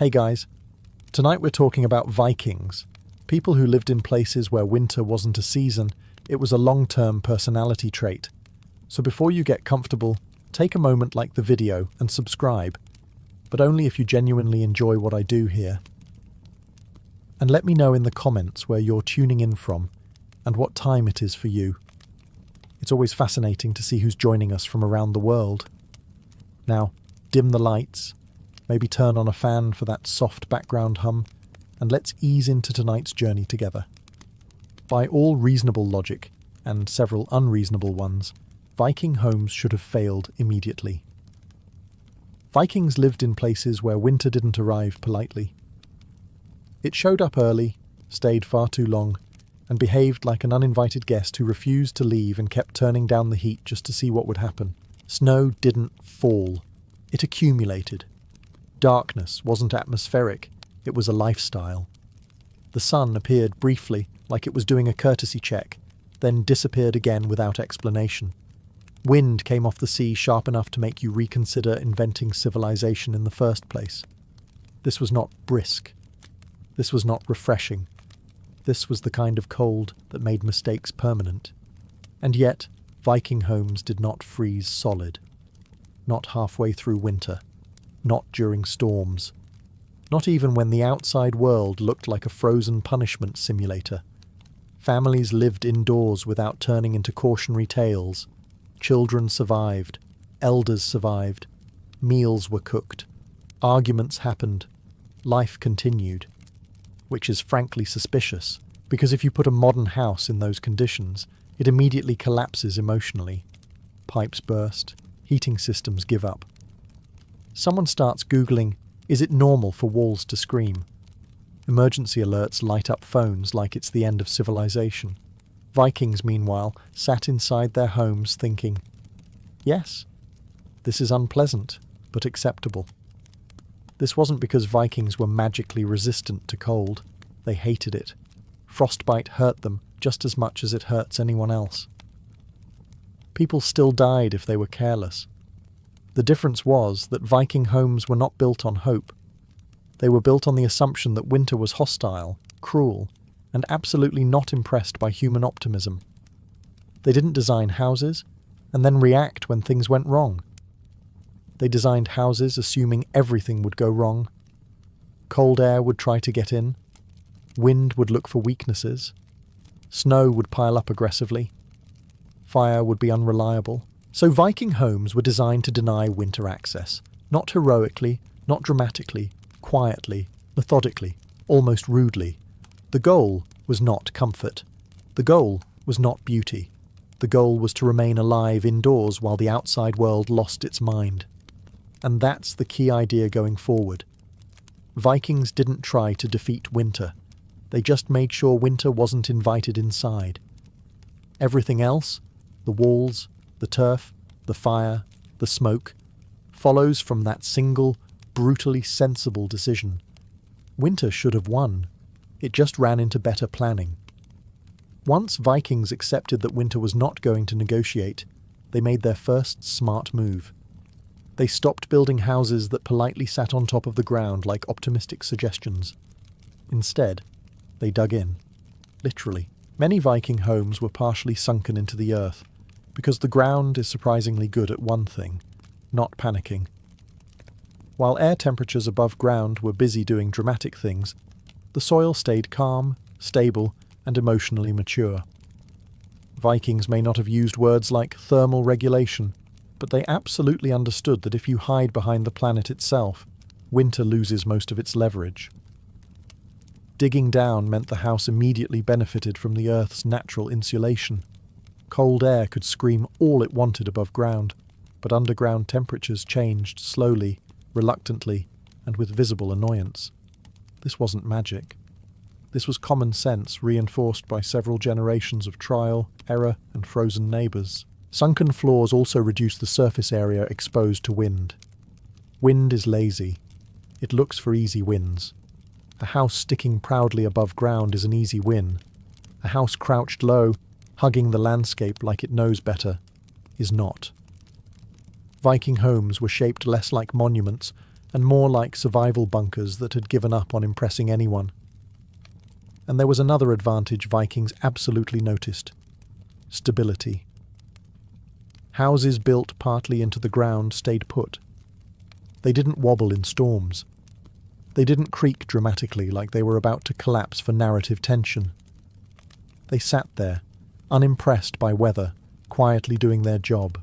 Hey guys, tonight we're talking about Vikings, people who lived in places where winter wasn't a season, it was a long-term personality trait. So before you get comfortable, take a moment like the video and subscribe, but only if you genuinely enjoy what I do here. And let me know in the comments where you're tuning in from and what time it is for you. It's always fascinating to see who's joining us from around the world. Now, dim the lights, maybe turn on a fan for that soft background hum, and let's ease into tonight's journey together. By all reasonable logic, and several unreasonable ones, Viking homes should have failed immediately. Vikings lived in places where winter didn't arrive politely. It showed up early, stayed far too long, and behaved like an uninvited guest who refused to leave and kept turning down the heat just to see what would happen. Snow didn't fall. It accumulated. Darkness wasn't atmospheric, it was a lifestyle. The sun appeared briefly, like it was doing a courtesy check, then disappeared again without explanation. Wind came off the sea sharp enough to make you reconsider inventing civilization in the first place. This was not brisk. This was not refreshing. This was the kind of cold that made mistakes permanent. And yet, Viking homes did not freeze solid. Not halfway through winter. Not during storms. Not even when the outside world looked like a frozen punishment simulator. Families lived indoors without turning into cautionary tales. Children survived. Elders survived. Meals were cooked. Arguments happened. Life continued. Which is frankly suspicious, because if you put a modern house in those conditions, it immediately collapses emotionally. Pipes burst. Heating systems give up. Someone starts Googling, is it normal for walls to scream? Emergency alerts light up phones like it's the end of civilization. Vikings, meanwhile, sat inside their homes thinking, yes, this is unpleasant, but acceptable. This wasn't because Vikings were magically resistant to cold. They hated it. Frostbite hurt them just as much as it hurts anyone else. People still died if they were careless. The difference was that Viking homes were not built on hope. They were built on the assumption that winter was hostile, cruel, and absolutely not impressed by human optimism. They didn't design houses and then react when things went wrong. They designed houses assuming everything would go wrong. Cold air would try to get in. Wind would look for weaknesses. Snow would pile up aggressively. Fire would be unreliable. So Viking homes were designed to deny winter access. Not heroically, not dramatically, quietly, methodically, almost rudely. The goal was not comfort. The goal was not beauty. The goal was to remain alive indoors while the outside world lost its mind. And that's the key idea going forward. Vikings didn't try to defeat winter. They just made sure winter wasn't invited inside. Everything else, the walls, the turf, the fire, the smoke, follows from that single, brutally sensible decision. Winter should have won. It just ran into better planning. Once Vikings accepted that winter was not going to negotiate, they made their first smart move. They stopped building houses that politely sat on top of the ground like optimistic suggestions. Instead, they dug in. Literally. Many Viking homes were partially sunken into the earth, because the ground is surprisingly good at one thing, not panicking. While air temperatures above ground were busy doing dramatic things, the soil stayed calm, stable, and emotionally mature. Vikings may not have used words like thermal regulation, but they absolutely understood that if you hide behind the planet itself, winter loses most of its leverage. Digging down meant the house immediately benefited from the Earth's natural insulation. Cold air could scream all it wanted above ground, but underground temperatures changed slowly, reluctantly, and with visible annoyance. This wasn't magic. This was common sense reinforced by several generations of trial, error, and frozen neighbours. Sunken floors also reduce the surface area exposed to wind. Wind is lazy. It looks for easy wins. A house sticking proudly above ground is an easy win. A house crouched low, hugging the landscape like it knows better, is not. Viking homes were shaped less like monuments and more like survival bunkers that had given up on impressing anyone. And there was another advantage Vikings absolutely noticed: stability. Houses built partly into the ground stayed put. They didn't wobble in storms. They didn't creak dramatically like they were about to collapse for narrative tension. They sat there, unimpressed by weather, quietly doing their job.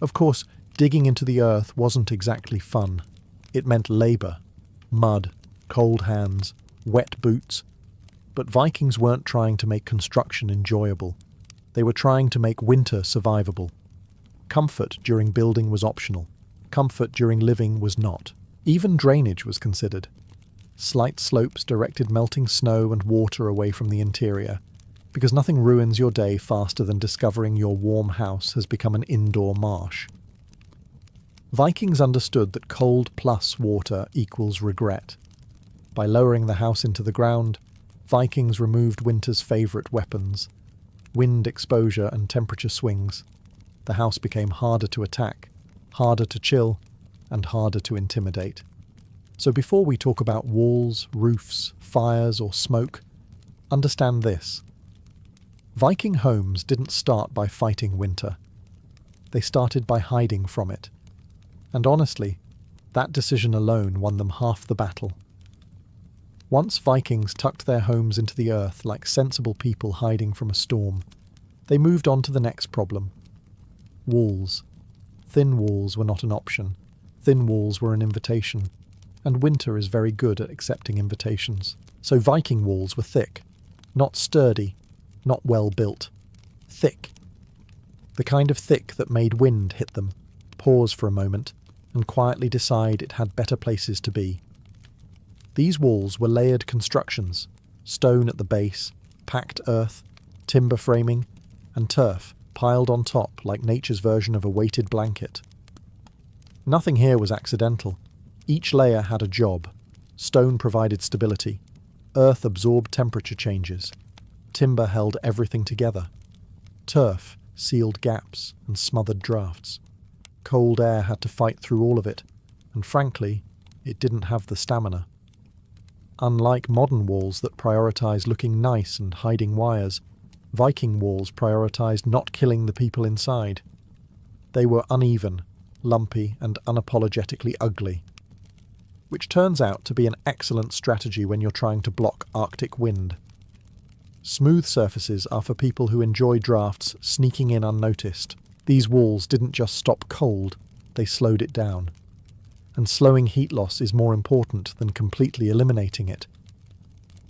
Of course, digging into the earth wasn't exactly fun. It meant labour, mud, cold hands, wet boots. But Vikings weren't trying to make construction enjoyable. They were trying to make winter survivable. Comfort during building was optional. Comfort during living was not. Even drainage was considered. Slight slopes directed melting snow and water away from the interior, because nothing ruins your day faster than discovering your warm house has become an indoor marsh. Vikings understood that cold plus water equals regret. By lowering the house into the ground, Vikings removed winter's favourite weapons: wind exposure and temperature swings. The house became harder to attack, harder to chill, and harder to intimidate. So before we talk about walls, roofs, fires, or smoke, understand this. Viking homes didn't start by fighting winter. They started by hiding from it. And honestly, that decision alone won them half the battle. Once Vikings tucked their homes into the earth like sensible people hiding from a storm, they moved on to the next problem. Walls. Thin walls were not an option. Thin walls were an invitation. And winter is very good at accepting invitations. So Viking walls were thick. Not sturdy. Not well built. Thick. The kind of thick that made wind hit them, pause for a moment, and quietly decide it had better places to be. These walls were layered constructions: stone at the base, packed earth, timber framing, and turf piled on top like nature's version of a weighted blanket. Nothing here was accidental. Each layer had a job. Stone provided stability. Earth absorbed temperature changes. Timber held everything together. Turf sealed gaps and smothered drafts. Cold air had to fight through all of it, and frankly, it didn't have the stamina. Unlike modern walls that prioritize looking nice and hiding wires, Viking walls prioritized not killing the people inside. They were uneven, lumpy, and unapologetically ugly, which turns out to be an excellent strategy when you're trying to block Arctic wind. Smooth surfaces are for people who enjoy drafts sneaking in unnoticed. These walls didn't just stop cold, they slowed it down. And slowing heat loss is more important than completely eliminating it.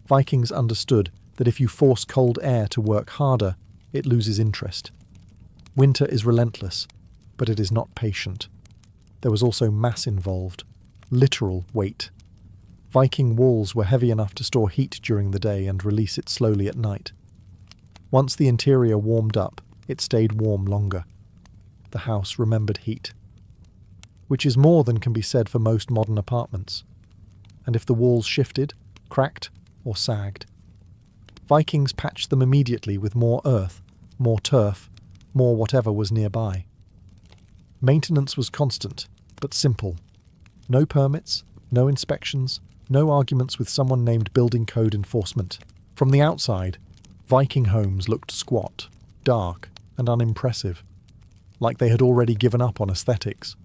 Vikings understood that if you force cold air to work harder, it loses interest. Winter is relentless, but it is not patient. There was also mass involved, literal weight. Viking walls were heavy enough to store heat during the day and release it slowly at night. Once the interior warmed up, it stayed warm longer. The house remembered heat, which is more than can be said for most modern apartments. And if the walls shifted, cracked, or sagged, Vikings patched them immediately with more earth, more turf, more whatever was nearby. Maintenance was constant, but simple. No permits, no inspections, no arguments with someone named building code enforcement. From the outside, Viking homes looked squat, dark, and unimpressive, like they had already given up on aesthetics.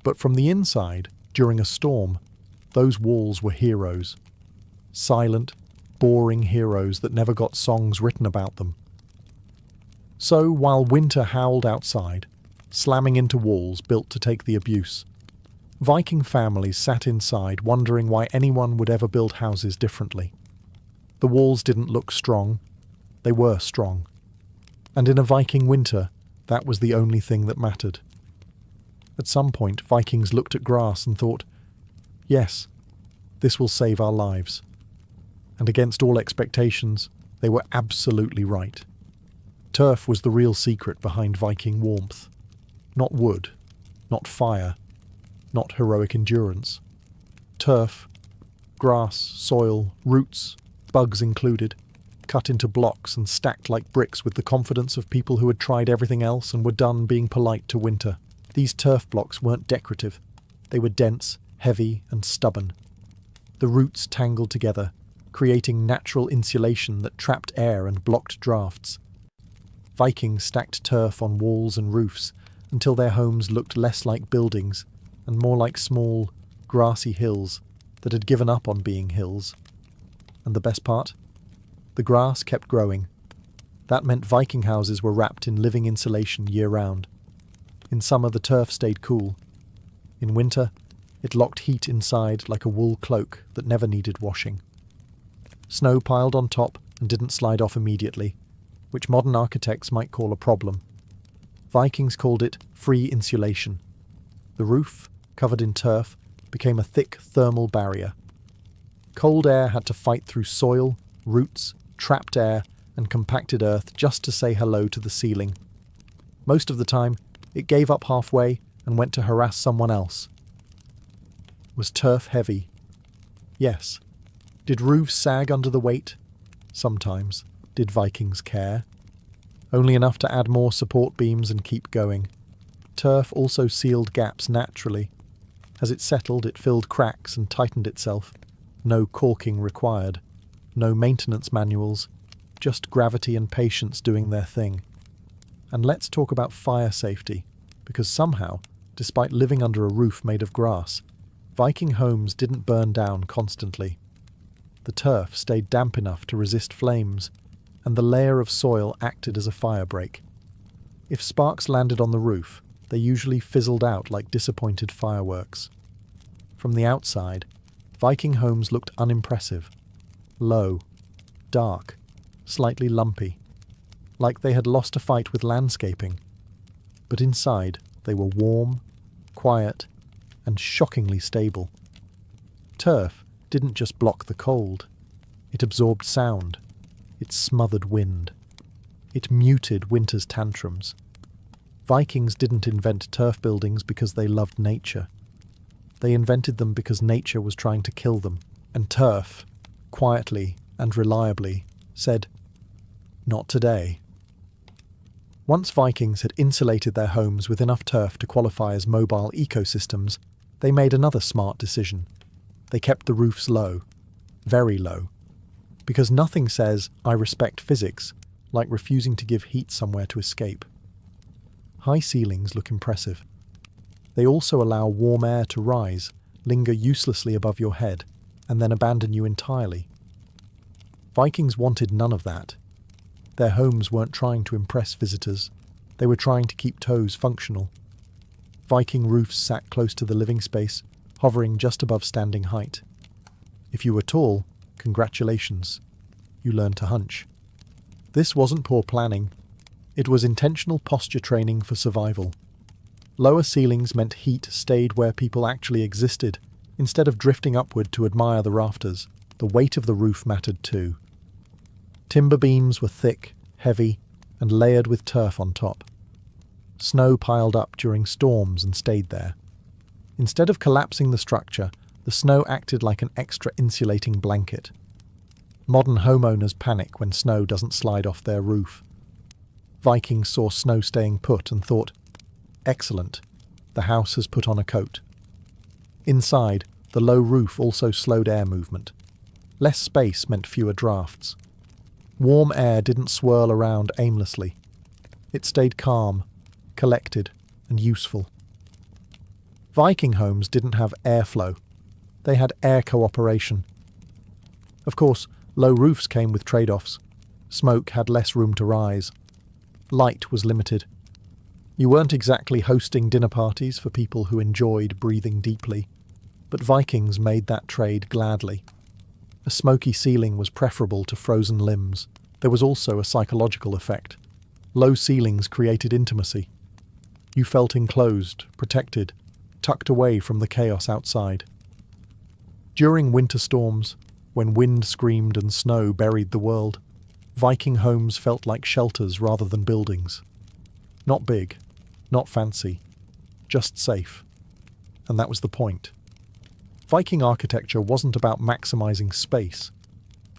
But from the inside, during a storm, those walls were heroes. Silent, boring heroes that never got songs written about them. So, while winter howled outside, slamming into walls built to take the abuse, Viking families sat inside wondering why anyone would ever build houses differently. The walls didn't look strong. They were strong. And in a Viking winter, that was the only thing that mattered. At some point, Vikings looked at grass and thought, yes, this will save our lives. And against all expectations, they were absolutely right. Turf was the real secret behind Viking warmth. Not wood, not fire, not heroic endurance. Turf, grass, soil, roots, bugs included, cut into blocks and stacked like bricks with the confidence of people who had tried everything else and were done being polite to winter. These turf blocks weren't decorative. They were dense, heavy, and stubborn. The roots tangled together, creating natural insulation that trapped air and blocked drafts. Vikings stacked turf on walls and roofs until their homes looked less like buildings and more like small, grassy hills that had given up on being hills. And the best part? The grass kept growing. That meant Viking houses were wrapped in living insulation year-round. In summer, the turf stayed cool. In winter, it locked heat inside like a wool cloak that never needed washing. Snow piled on top and didn't slide off immediately, which modern architects might call a problem. Vikings called it free insulation. The roof, covered in turf, became a thick thermal barrier. Cold air had to fight through soil, roots, trapped air, and compacted earth just to say hello to the ceiling. Most of the time, it gave up halfway and went to harass someone else. Was turf heavy? Yes. Did roofs sag under the weight? Sometimes. Did Vikings care? Only enough to add more support beams and keep going. Turf also sealed gaps naturally. As it settled, it filled cracks and tightened itself. No caulking required. No maintenance manuals. Just gravity and patience doing their thing. And let's talk about fire safety, because somehow, despite living under a roof made of grass, Viking homes didn't burn down constantly. The turf stayed damp enough to resist flames, and the layer of soil acted as a fire break. If sparks landed on the roof, they usually fizzled out like disappointed fireworks. From the outside, Viking homes looked unimpressive. Low, dark, slightly lumpy, like they had lost a fight with landscaping. But inside, they were warm, quiet, and shockingly stable. Turf didn't just block the cold. It absorbed sound. It smothered wind. It muted winter's tantrums. Vikings didn't invent turf buildings because they loved nature. They invented them because nature was trying to kill them, and turf, quietly and reliably, said, "Not today." Once Vikings had insulated their homes with enough turf to qualify as mobile ecosystems, they made another smart decision. They kept the roofs low, very low, because nothing says, "I respect physics," like refusing to give heat somewhere to escape. High ceilings look impressive. They also allow warm air to rise, linger uselessly above your head, and then abandon you entirely. Vikings wanted none of that. Their homes weren't trying to impress visitors. They were trying to keep toes functional. Viking roofs sat close to the living space, hovering just above standing height. If you were tall, congratulations. You learned to hunch. This wasn't poor planning. It was intentional posture training for survival. Lower ceilings meant heat stayed where people actually existed, instead of drifting upward to admire the rafters. The weight of the roof mattered too. Timber beams were thick, heavy, and layered with turf on top. Snow piled up during storms and stayed there. Instead of collapsing the structure, the snow acted like an extra insulating blanket. Modern homeowners panic when snow doesn't slide off their roof. Vikings saw snow staying put and thought, "Excellent, the house has put on a coat." Inside, the low roof also slowed air movement. Less space meant fewer drafts. Warm air didn't swirl around aimlessly. It stayed calm, collected, and useful. Viking homes didn't have airflow. They had air cooperation. Of course, low roofs came with trade-offs. Smoke had less room to rise. Light was limited. You weren't exactly hosting dinner parties for people who enjoyed breathing deeply, but Vikings made that trade gladly. A smoky ceiling was preferable to frozen limbs. There was also a psychological effect. Low ceilings created intimacy. You felt enclosed, protected, tucked away from the chaos outside. During winter storms, when wind screamed and snow buried the world, Viking homes felt like shelters rather than buildings. Not big, not fancy, just safe. And that was the point. Viking architecture wasn't about maximizing space.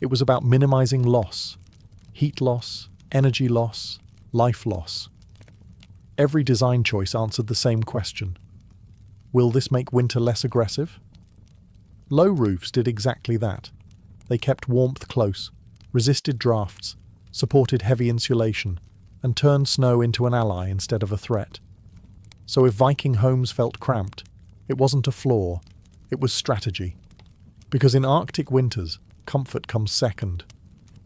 It was about minimizing loss. Heat loss, energy loss, life loss. Every design choice answered the same question. Will this make winter less aggressive? Low roofs did exactly that. They kept warmth close, resisted drafts, supported heavy insulation, and turned snow into an ally instead of a threat. So if Viking homes felt cramped, it wasn't a flaw, it was strategy. Because in Arctic winters, comfort comes second.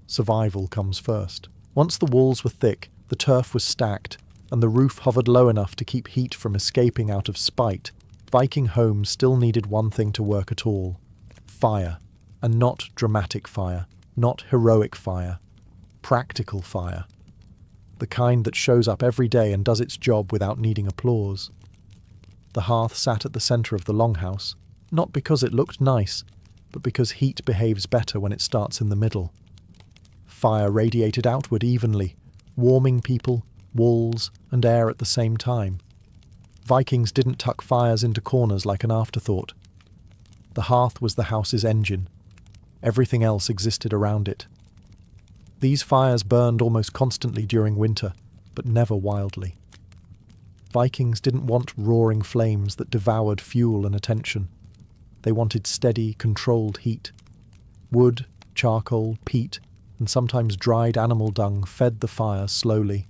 Survival comes first. Once the walls were thick, the turf was stacked, and the roof hovered low enough to keep heat from escaping out of spite, Viking homes still needed one thing to work at all: fire. And not dramatic fire, not heroic fire. Practical fire. The kind that shows up every day and does its job without needing applause. The hearth sat at the centre of the longhouse, not because it looked nice, but because heat behaves better when it starts in the middle. Fire radiated outward evenly, warming people, walls, and air at the same time. Vikings didn't tuck fires into corners like an afterthought. The hearth was the house's engine. Everything else existed around it. These fires burned almost constantly during winter, but never wildly. Vikings didn't want roaring flames that devoured fuel and attention. They wanted steady, controlled heat. Wood, charcoal, peat, and sometimes dried animal dung fed the fire slowly.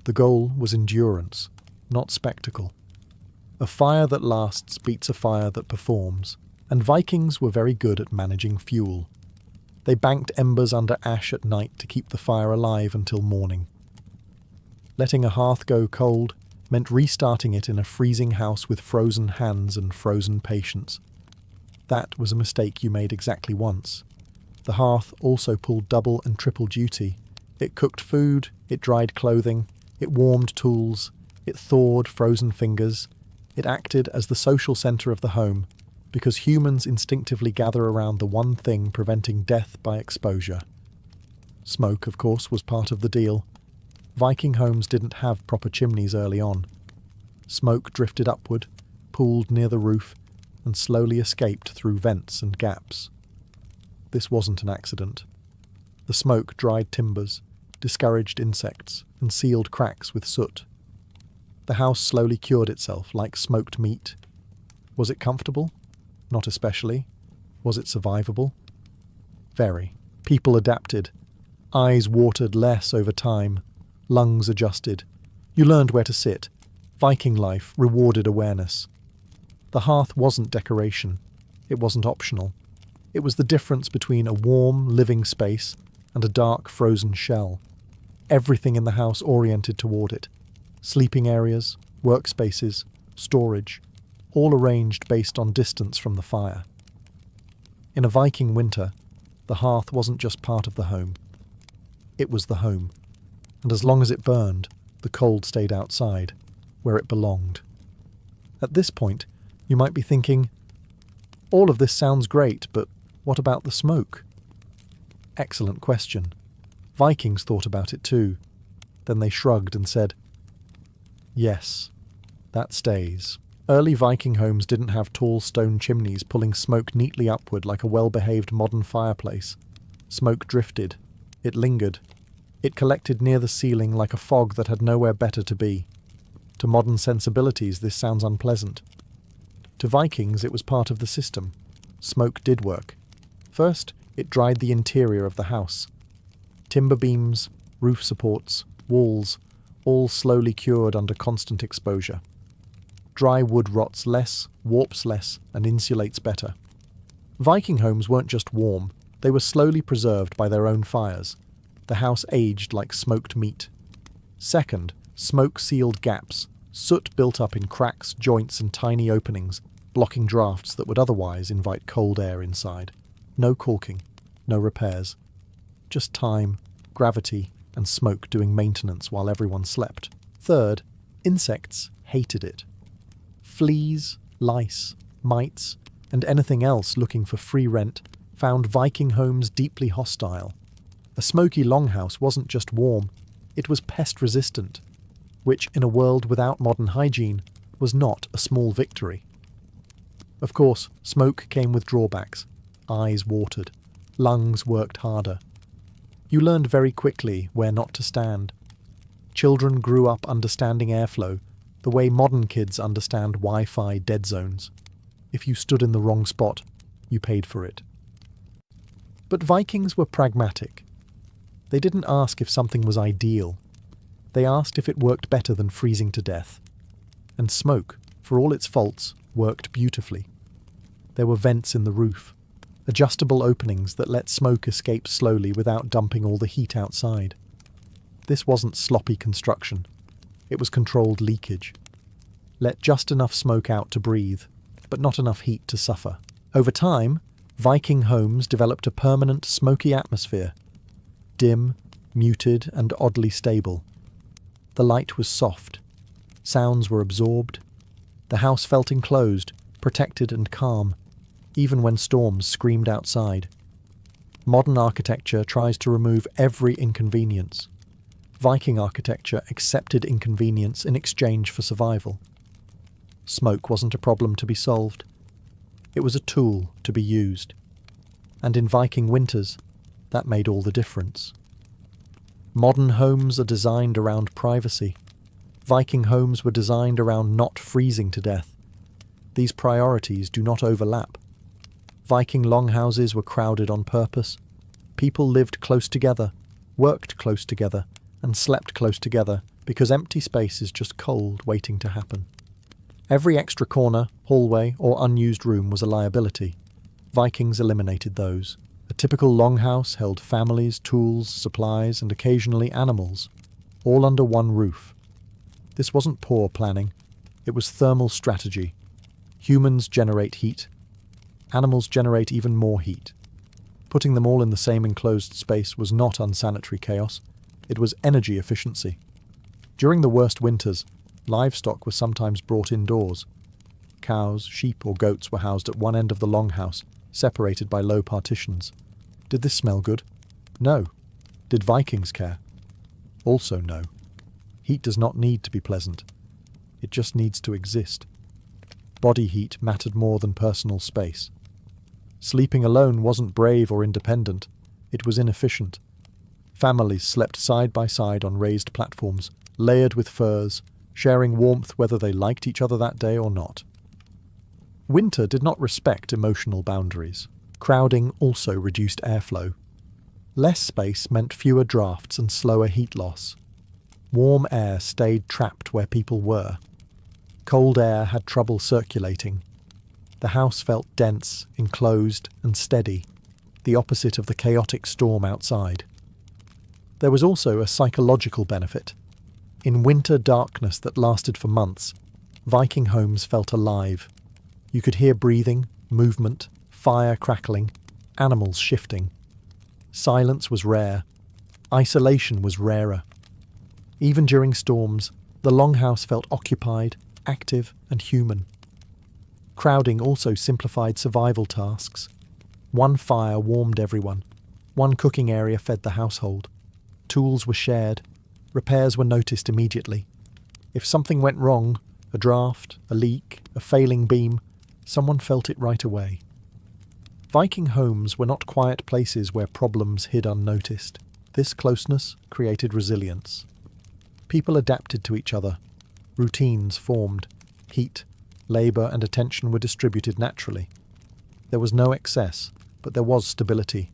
The goal was endurance, not spectacle. A fire that lasts beats a fire that performs, and Vikings were very good at managing fuel. They banked embers under ash at night to keep the fire alive until morning. Letting a hearth go cold meant restarting it in a freezing house with frozen hands and frozen patience. That was a mistake you made exactly once. The hearth also pulled double and triple duty. It cooked food, it dried clothing, it warmed tools, it thawed frozen fingers. It acted as the social centre of the home, because humans instinctively gather around the one thing preventing death by exposure. Smoke, of course, was part of the deal. Viking homes didn't have proper chimneys early on. Smoke drifted upward, pooled near the roof, and slowly escaped through vents and gaps. This wasn't an accident. The smoke dried timbers, discouraged insects, and sealed cracks with soot. The house slowly cured itself like smoked meat. Was it comfortable? Not especially. Was it survivable? Very. People adapted. Eyes watered less over time. Lungs adjusted. You learned where to sit. Viking life rewarded awareness. The hearth wasn't decoration. It wasn't optional. It was the difference between a warm, living space and a dark, frozen shell. Everything in the house oriented toward it. Sleeping areas, workspaces, storage, all arranged based on distance from the fire. In a Viking winter, the hearth wasn't just part of the home. It was the home. And as long as it burned, the cold stayed outside, where it belonged. At this point, you might be thinking, all of this sounds great, but what about the smoke? Excellent question. Vikings thought about it too. Then they shrugged and said, yes, that stays. Early Viking homes didn't have tall stone chimneys pulling smoke neatly upward like a well-behaved modern fireplace. Smoke drifted. It lingered. It collected near the ceiling like a fog that had nowhere better to be. To modern sensibilities, this sounds unpleasant. To Vikings, it was part of the system. Smoke did work. First, it dried the interior of the house. Timber beams, roof supports, walls, all slowly cured under constant exposure. Dry wood rots less, warps less, and insulates better. Viking homes weren't just warm, they were slowly preserved by their own fires. The house aged like smoked meat. Second, smoke sealed gaps. Soot built up in cracks, joints, and tiny openings, blocking drafts that would otherwise invite cold air inside. No caulking, no repairs. Just time, gravity, and smoke doing maintenance while everyone slept. Third, insects hated it. Fleas, lice, mites, and anything else looking for free rent found Viking homes deeply hostile. A smoky longhouse wasn't just warm, it was pest-resistant, which, in a world without modern hygiene, was not a small victory. Of course, smoke came with drawbacks. Eyes watered. Lungs worked harder. You learned very quickly where not to stand. Children grew up understanding airflow, the way modern kids understand Wi-Fi dead zones. If you stood in the wrong spot, you paid for it. But Vikings were pragmatic. They didn't ask if something was ideal. They asked if it worked better than freezing to death. And smoke, for all its faults, worked beautifully. There were vents in the roof, adjustable openings that let smoke escape slowly without dumping all the heat outside. This wasn't sloppy construction. It was controlled leakage. Let just enough smoke out to breathe, but not enough heat to suffer. Over time, Viking homes developed a permanent smoky atmosphere. Dim, muted, and oddly stable. The light was soft. Sounds were absorbed. The house felt enclosed, protected and calm, even when storms screamed outside. Modern architecture tries to remove every inconvenience. Viking architecture accepted inconvenience in exchange for survival. Smoke wasn't a problem to be solved. It was a tool to be used. And in Viking winters, that made all the difference. Modern homes are designed around privacy. Viking homes were designed around not freezing to death. These priorities do not overlap. Viking longhouses were crowded on purpose. People lived close together, worked close together, and slept close together because empty space is just cold waiting to happen. Every extra corner, hallway, or unused room was a liability. Vikings eliminated those. A typical longhouse held families, tools, supplies, and occasionally animals, all under one roof. This wasn't poor planning. It was thermal strategy. Humans generate heat. Animals generate even more heat. Putting them all in the same enclosed space was not unsanitary chaos. It was energy efficiency. During the worst winters, livestock was sometimes brought indoors. Cows, sheep, or goats were housed at one end of the longhouse, separated by low partitions. Did this smell good? No. Did Vikings care? Also no. Heat does not need to be pleasant. It just needs to exist. Body heat mattered more than personal space. Sleeping alone wasn't brave or independent. It was inefficient. Families slept side by side on raised platforms, layered with furs, sharing warmth whether they liked each other that day or not. Winter did not respect emotional boundaries. Crowding also reduced airflow. Less space meant fewer drafts and slower heat loss. Warm air stayed trapped where people were. Cold air had trouble circulating. The house felt dense, enclosed, and steady, the opposite of the chaotic storm outside. There was also a psychological benefit. In winter darkness that lasted for months, Viking homes felt alive. You could hear breathing, movement, fire crackling, animals shifting. Silence was rare. Isolation was rarer. Even during storms, the longhouse felt occupied, active, and human. Crowding also simplified survival tasks. One fire warmed everyone. One cooking area fed the household. Tools were shared. Repairs were noticed immediately. If something went wrong, a draft, a leak, a failing beam, someone felt it right away. Viking homes were not quiet places where problems hid unnoticed. This closeness created resilience. People adapted to each other. Routines formed. Heat, labour and attention were distributed naturally. There was no excess, but there was stability.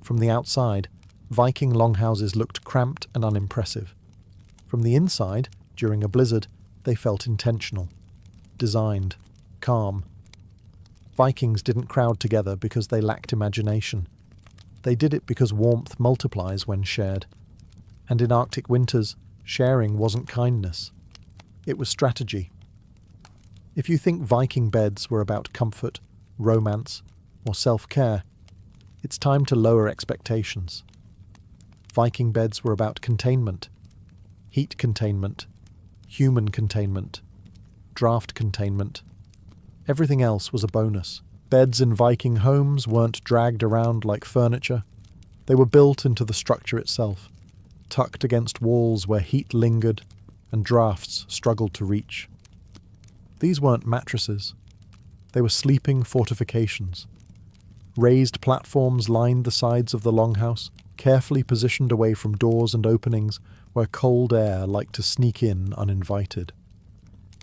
From the outside, Viking longhouses looked cramped and unimpressive. From the inside, during a blizzard, they felt intentional, designed, calm. Vikings didn't crowd together because they lacked imagination. They did it because warmth multiplies when shared. And in Arctic winters, sharing wasn't kindness. It was strategy. If you think Viking beds were about comfort, romance, or self-care, it's time to lower expectations. Viking beds were about containment, heat containment, human containment, draft containment. Everything else was a bonus. Beds in Viking homes weren't dragged around like furniture. They were built into the structure itself, tucked against walls where heat lingered and drafts struggled to reach. These weren't mattresses. They were sleeping fortifications. Raised platforms lined the sides of the longhouse, carefully positioned away from doors and openings where cold air liked to sneak in uninvited.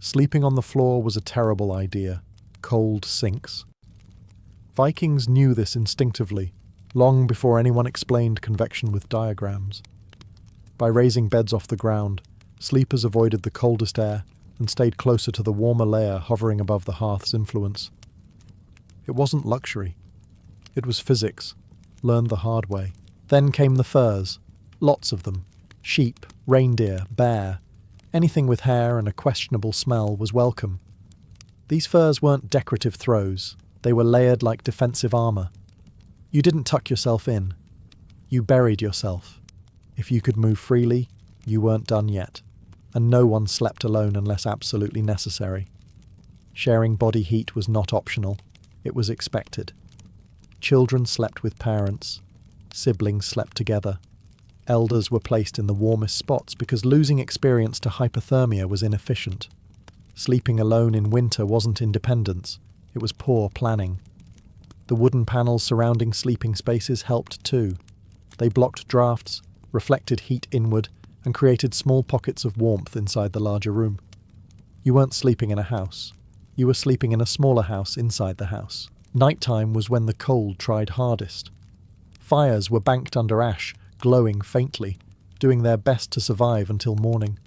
Sleeping on the floor was a terrible idea. Cold sinks. Vikings knew this instinctively, long before anyone explained convection with diagrams. By raising beds off the ground, sleepers avoided the coldest air and stayed closer to the warmer layer hovering above the hearth's influence. It wasn't luxury. It was physics, learned the hard way. Then came the furs, lots of them. Sheep, reindeer, bear. Anything with hair and a questionable smell was welcome. These furs weren't decorative throws. They were layered like defensive armor. You didn't tuck yourself in. You buried yourself. If you could move freely, you weren't done yet. And no one slept alone unless absolutely necessary. Sharing body heat was not optional. It was expected. Children slept with parents. Siblings slept together. Elders were placed in the warmest spots because losing experience to hypothermia was inefficient. Sleeping alone in winter wasn't independence. It was poor planning. The wooden panels surrounding sleeping spaces helped too. They blocked drafts, reflected heat inward, and created small pockets of warmth inside the larger room. You weren't sleeping in a house. You were sleeping in a smaller house inside the house. Nighttime was when the cold tried hardest. Fires were banked under ash, glowing faintly, doing their best to survive until morning.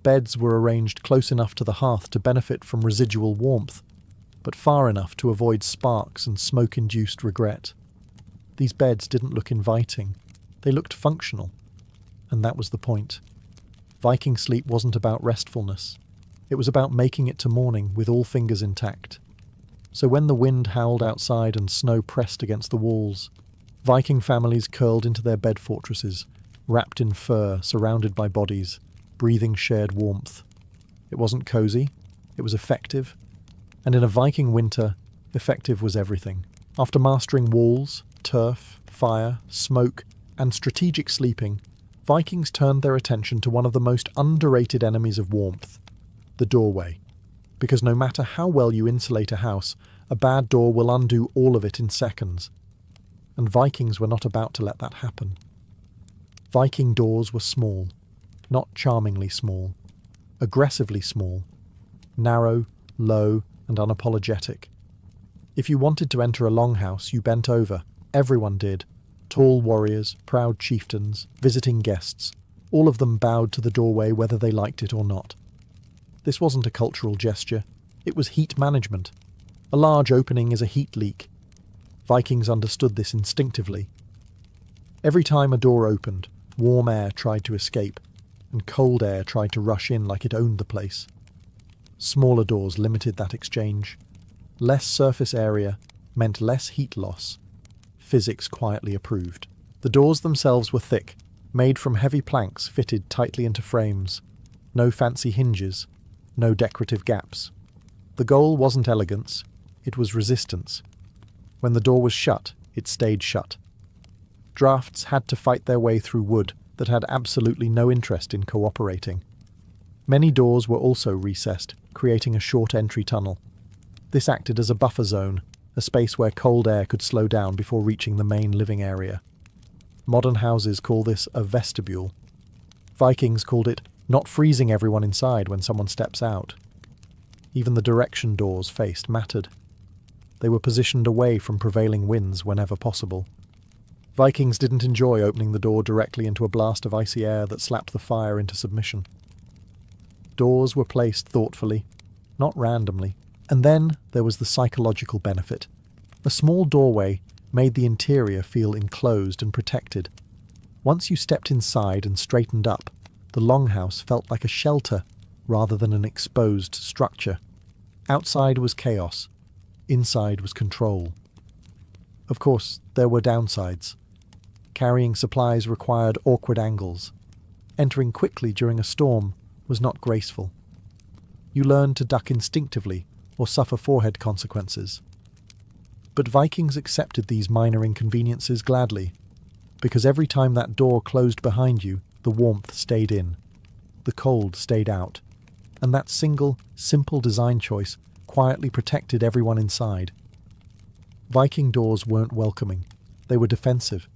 Beds were arranged close enough to the hearth to benefit from residual warmth, but far enough to avoid sparks and smoke-induced regret. These beds didn't look inviting. They looked functional. And that was the point. Viking sleep wasn't about restfulness. It was about making it to morning with all fingers intact. So when the wind howled outside and snow pressed against the walls, Viking families curled into their bed fortresses, wrapped in fur, surrounded by bodies, breathing shared warmth. It wasn't cozy, it was effective. And in a Viking winter, effective was everything. After mastering walls, turf, fire, smoke, and strategic sleeping, Vikings turned their attention to one of the most underrated enemies of warmth, the doorway. Because no matter how well you insulate a house, a bad door will undo all of it in seconds. And Vikings were not about to let that happen. Viking doors were small, not charmingly small, aggressively small, narrow, low, and unapologetic. If you wanted to enter a longhouse, you bent over. Everyone did. Tall warriors, proud chieftains, visiting guests. All of them bowed to the doorway whether they liked it or not. This wasn't a cultural gesture. It was heat management. A large opening is a heat leak. Vikings understood this instinctively. Every time a door opened, warm air tried to escape, and cold air tried to rush in like it owned the place. Smaller doors limited that exchange. Less surface area meant less heat loss. Physics quietly approved. The doors themselves were thick, made from heavy planks fitted tightly into frames. No fancy hinges, no decorative gaps. The goal wasn't elegance, it was resistance. When the door was shut, it stayed shut. Drafts had to fight their way through wood that had absolutely no interest in cooperating. Many doors were also recessed, creating a short entry tunnel. This acted as a buffer zone, a space where cold air could slow down before reaching the main living area. Modern houses call this a vestibule. Vikings called it not freezing everyone inside when someone steps out. Even the direction doors faced mattered. They were positioned away from prevailing winds whenever possible. Vikings didn't enjoy opening the door directly into a blast of icy air that slapped the fire into submission. Doors were placed thoughtfully, not randomly. And then there was the psychological benefit. A small doorway made the interior feel enclosed and protected. Once you stepped inside and straightened up, the longhouse felt like a shelter rather than an exposed structure. Outside was chaos. Inside was control. Of course, there were downsides. Carrying supplies required awkward angles. Entering quickly during a storm was not graceful. You learned to duck instinctively or suffer forehead consequences. But Vikings accepted these minor inconveniences gladly, because every time that door closed behind you, the warmth stayed in, the cold stayed out, and that single, simple design choice quietly protected everyone inside. Viking doors weren't welcoming, they were defensive,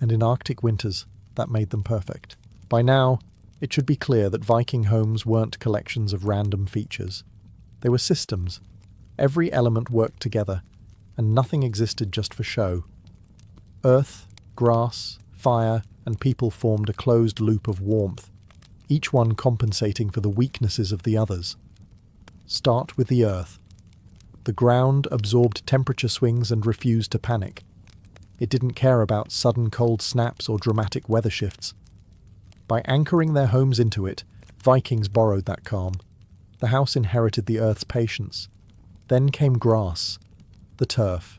and in Arctic winters, that made them perfect. By now, It should be clear that Viking homes weren't collections of random features. They were systems. Every element worked together, and nothing existed just for show. Earth, grass, fire, and people formed a closed loop of warmth, each one compensating for the weaknesses of the others. Start with the earth. The ground absorbed temperature swings and refused to panic. It didn't care about sudden cold snaps or dramatic weather shifts. By anchoring their homes into it, Vikings borrowed that calm. The house inherited the earth's patience. Then came grass, the turf.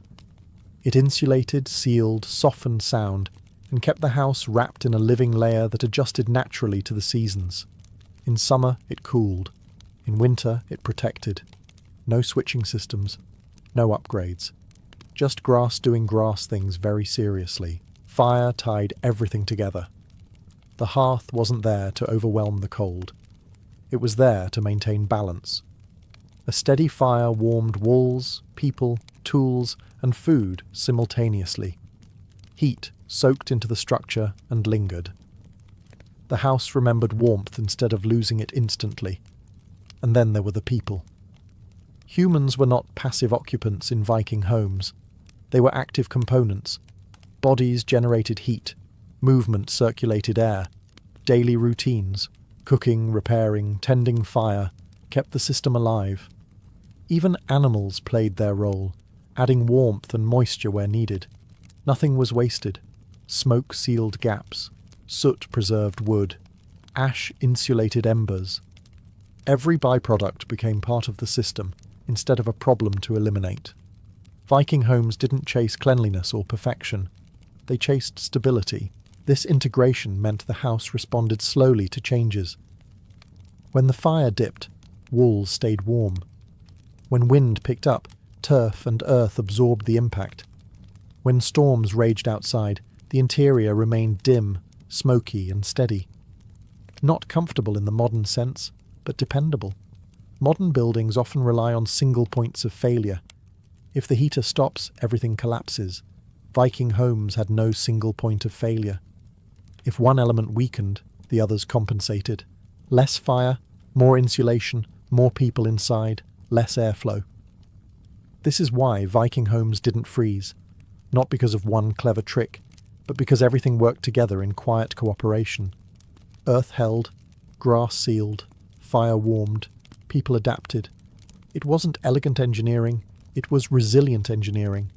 It insulated, sealed, softened sound, and kept the house wrapped in a living layer that adjusted naturally to the seasons. In summer, it cooled. In winter, it protected. No switching systems, no upgrades. Just grass doing grass things very seriously. Fire tied everything together. The hearth wasn't there to overwhelm the cold. It was there to maintain balance. A steady fire warmed walls, people, tools, and food simultaneously. Heat soaked into the structure and lingered. The house remembered warmth instead of losing it instantly. And then there were the people. Humans were not passive occupants in Viking homes. They were active components. Bodies generated heat. Movement circulated air. Daily routines, cooking, repairing, tending fire, kept the system alive. Even animals played their role, adding warmth and moisture where needed. Nothing was wasted. Smoke sealed gaps. Soot preserved wood. Ash insulated embers. Every byproduct became part of the system, instead of a problem to eliminate. Viking homes didn't chase cleanliness or perfection. They chased stability. This integration meant the house responded slowly to changes. When the fire dipped, walls stayed warm. When wind picked up, turf and earth absorbed the impact. When storms raged outside, the interior remained dim, smoky and steady. Not comfortable in the modern sense, but dependable. Modern buildings often rely on single points of failure. If the heater stops, everything collapses. Viking homes had no single point of failure. If one element weakened, the others compensated. Less fire, more insulation, more people inside, less airflow. This is why Viking homes didn't freeze, not because of one clever trick, but because everything worked together in quiet cooperation. Earth held, grass sealed, fire warmed, people adapted. It wasn't elegant engineering, it was resilient engineering.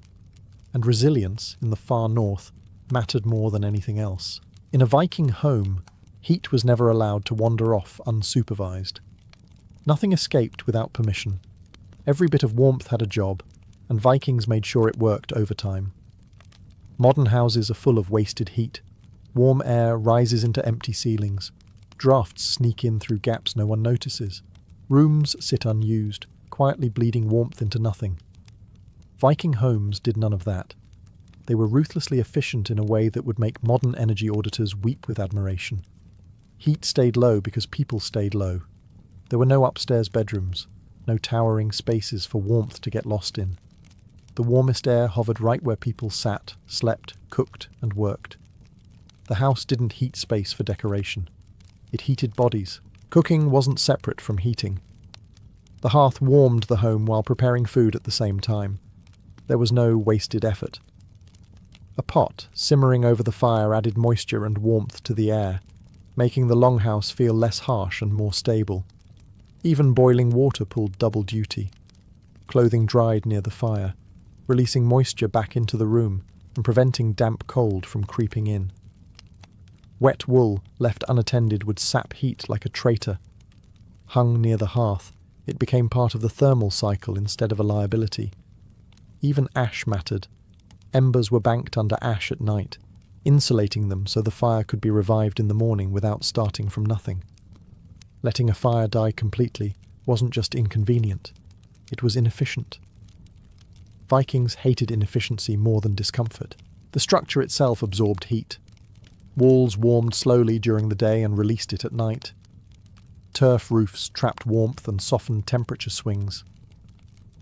And resilience, in the far north, mattered more than anything else. In a Viking home, heat was never allowed to wander off unsupervised. Nothing escaped without permission. Every bit of warmth had a job, and Vikings made sure it worked overtime. Modern houses are full of wasted heat. Warm air rises into empty ceilings. Drafts sneak in through gaps no one notices. Rooms sit unused, quietly bleeding warmth into nothing. Viking homes did none of that. They were ruthlessly efficient in a way that would make modern energy auditors weep with admiration. Heat stayed low because people stayed low. There were no upstairs bedrooms, no towering spaces for warmth to get lost in. The warmest air hovered right where people sat, slept, cooked, and worked. The house didn't heat space for decoration. It heated bodies. Cooking wasn't separate from heating. The hearth warmed the home while preparing food at the same time. There was no wasted effort. A pot simmering over the fire added moisture and warmth to the air, making the longhouse feel less harsh and more stable. Even boiling water pulled double duty. Clothing dried near the fire, releasing moisture back into the room and preventing damp cold from creeping in. Wet wool, left unattended, would sap heat like a traitor. Hung near the hearth, it became part of the thermal cycle instead of a liability. Even ash mattered. Embers were banked under ash at night, insulating them so the fire could be revived in the morning without starting from nothing. Letting a fire die completely wasn't just inconvenient, it was inefficient. Vikings hated inefficiency more than discomfort. The structure itself absorbed heat. Walls warmed slowly during the day and released it at night. Turf roofs trapped warmth and softened temperature swings.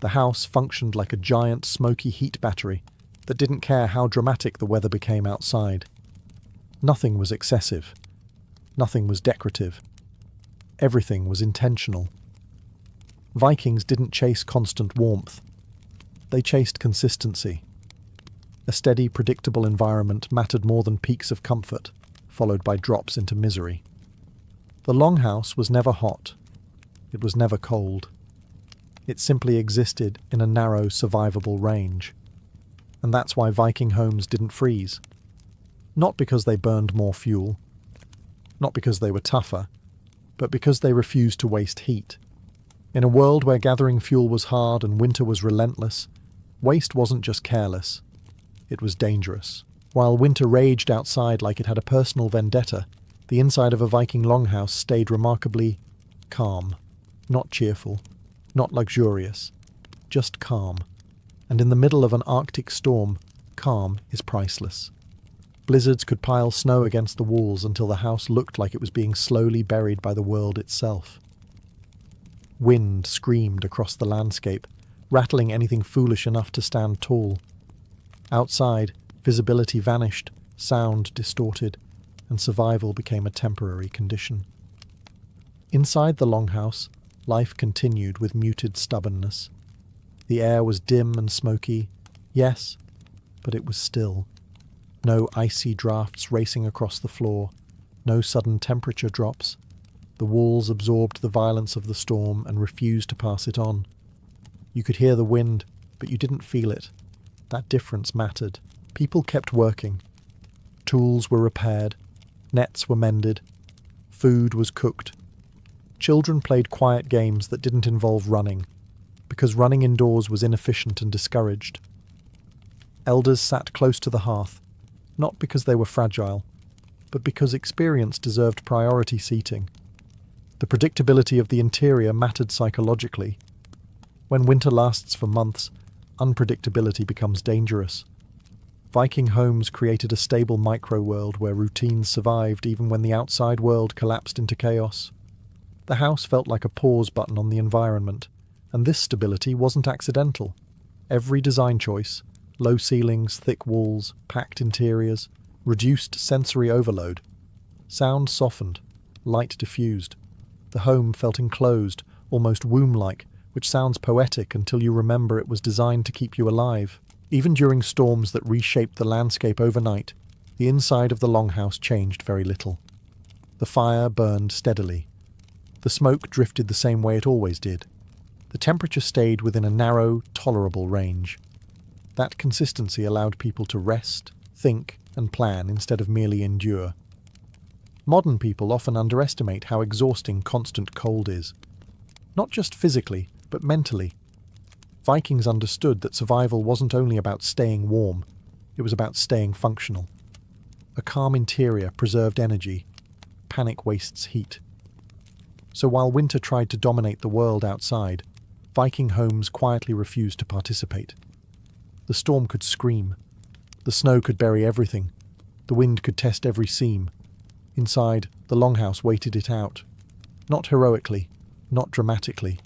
The house functioned like a giant smoky heat battery that didn't care how dramatic the weather became outside. Nothing was excessive. Nothing was decorative. Everything was intentional. Vikings didn't chase constant warmth. They chased consistency. A steady, predictable environment mattered more than peaks of comfort, followed by drops into misery. The longhouse was never hot. It was never cold. It simply existed in a narrow, survivable range. And that's why Viking homes didn't freeze. Not because they burned more fuel, not because they were tougher, but because they refused to waste heat. In a world where gathering fuel was hard and winter was relentless, waste wasn't just careless, it was dangerous. While winter raged outside like it had a personal vendetta, the inside of a Viking longhouse stayed remarkably calm. Not cheerful, not luxurious, just calm. And in the middle of an Arctic storm, calm is priceless. Blizzards could pile snow against the walls until the house looked like it was being slowly buried by the world itself. Wind screamed across the landscape, rattling anything foolish enough to stand tall. Outside, visibility vanished, sound distorted, and survival became a temporary condition. Inside the longhouse, life continued with muted stubbornness. The air was dim and smoky, yes, but it was still. No icy drafts racing across the floor, no sudden temperature drops. The walls absorbed the violence of the storm and refused to pass it on. You could hear the wind, but you didn't feel it. That difference mattered. People kept working. Tools were repaired, nets were mended, food was cooked. Children played quiet games that didn't involve running, because running indoors was inefficient and discouraged. Elders sat close to the hearth, not because they were fragile, but because experience deserved priority seating. The predictability of the interior mattered psychologically. When winter lasts for months, unpredictability becomes dangerous. Viking homes created a stable micro-world where routines survived even when the outside world collapsed into chaos. The house felt like a pause button on the environment, and this stability wasn't accidental. Every design choice, low ceilings, thick walls, packed interiors, reduced sensory overload. Sound softened, light diffused. The home felt enclosed, almost womb-like, which sounds poetic until you remember it was designed to keep you alive. Even during storms that reshaped the landscape overnight, the inside of the longhouse changed very little. The fire burned steadily. The smoke drifted the same way it always did. The temperature stayed within a narrow, tolerable range. That consistency allowed people to rest, think, and plan instead of merely endure. Modern people often underestimate how exhausting constant cold is. Not just physically, but mentally. Vikings understood that survival wasn't only about staying warm, it was about staying functional. A calm interior preserved energy. Panic wastes heat. So while winter tried to dominate the world outside, Viking homes quietly refused to participate. The storm could scream. The snow could bury everything. The wind could test every seam. Inside, the longhouse waited it out. Not heroically, not dramatically,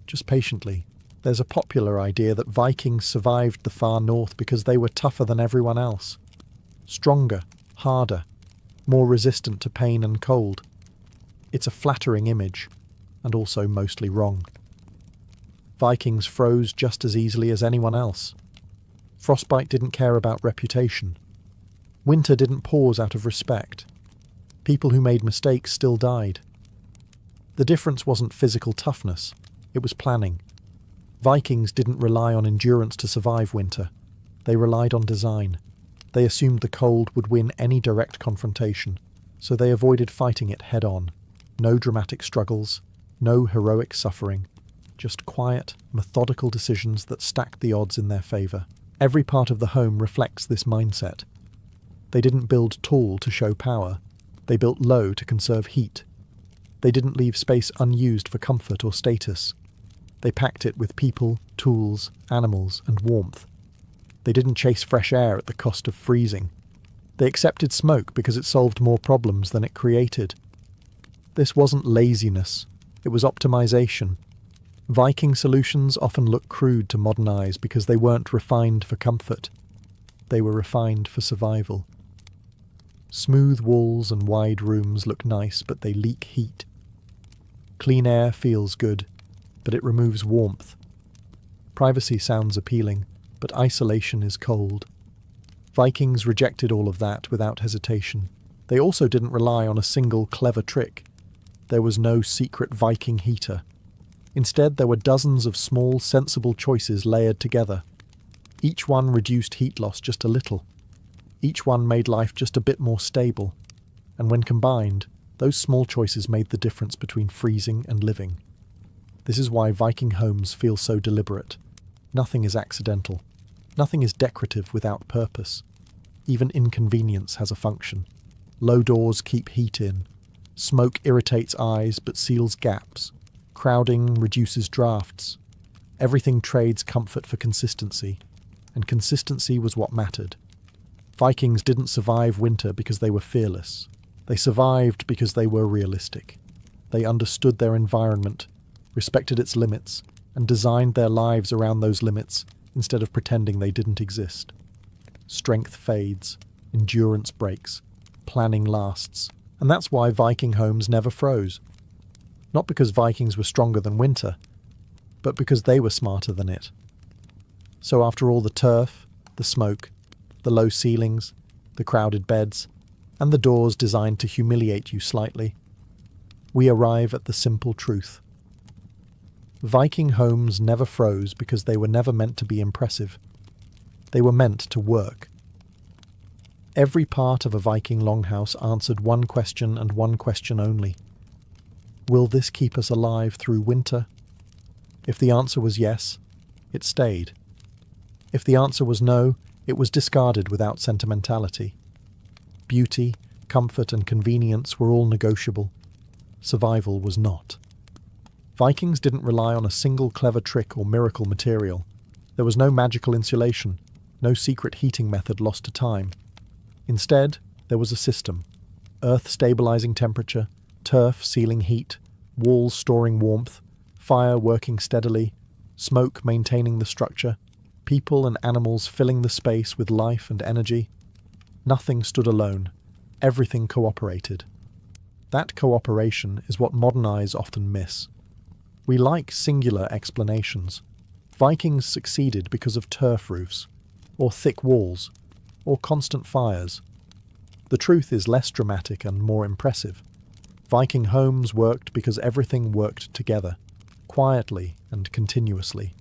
just patiently. There's a popular idea that Vikings survived the far north because they were tougher than everyone else. Stronger, harder, more resistant to pain and cold. It's a flattering image, and also mostly wrong. Vikings froze just as easily as anyone else. Frostbite didn't care about reputation. Winter didn't pause out of respect. People who made mistakes still died. The difference wasn't physical toughness, it was planning. Vikings didn't rely on endurance to survive winter. They relied on design. They assumed the cold would win any direct confrontation, so they avoided fighting it head-on. No dramatic struggles, no heroic suffering, just quiet, methodical decisions that stacked the odds in their favour. Every part of the home reflects this mindset. They didn't build tall to show power. They built low to conserve heat. They didn't leave space unused for comfort or status. They packed it with people, tools, animals, and warmth. They didn't chase fresh air at the cost of freezing. They accepted smoke because it solved more problems than it created. This wasn't laziness, it was optimization. Viking solutions often look crude to modern eyes because they weren't refined for comfort. They were refined for survival. Smooth walls and wide rooms look nice, but they leak heat. Clean air feels good, but it removes warmth. Privacy sounds appealing, but isolation is cold. Vikings rejected all of that without hesitation. They also didn't rely on a single clever trick. There was no secret Viking heater. Instead, there were dozens of small, sensible choices layered together. Each one reduced heat loss just a little. Each one made life just a bit more stable. And when combined, those small choices made the difference between freezing and living. This is why Viking homes feel so deliberate. Nothing is accidental. Nothing is decorative without purpose. Even inconvenience has a function. Low doors keep heat in. Smoke irritates eyes but seals gaps. Crowding reduces drafts. Everything trades comfort for consistency, and consistency was what mattered. Vikings didn't survive winter because they were fearless. They survived because they were realistic. They understood their environment, respected its limits, and designed their lives around those limits instead of pretending they didn't exist. Strength fades, endurance breaks, planning lasts, and that's why Viking homes never froze. Not because Vikings were stronger than winter, but because they were smarter than it. So after all the turf, the smoke, the low ceilings, the crowded beds, and the doors designed to humiliate you slightly, we arrive at the simple truth. Viking homes never froze because they were never meant to be impressive. They were meant to work. Every part of a Viking longhouse answered one question and one question only. Will this keep us alive through winter? If the answer was yes, it stayed. If the answer was no, it was discarded without sentimentality. Beauty, comfort, and convenience were all negotiable. Survival was not. Vikings didn't rely on a single clever trick or miracle material. There was no magical insulation, no secret heating method lost to time. Instead, there was a system: earth stabilizing temperature, turf sealing heat, walls storing warmth, fire working steadily, smoke maintaining the structure, people and animals filling the space with life and energy. Nothing stood alone. Everything cooperated. That cooperation is what modern eyes often miss. We like singular explanations. Vikings succeeded because of turf roofs, or thick walls, or constant fires. The truth is less dramatic and more impressive. Viking homes worked because everything worked together, quietly and continuously.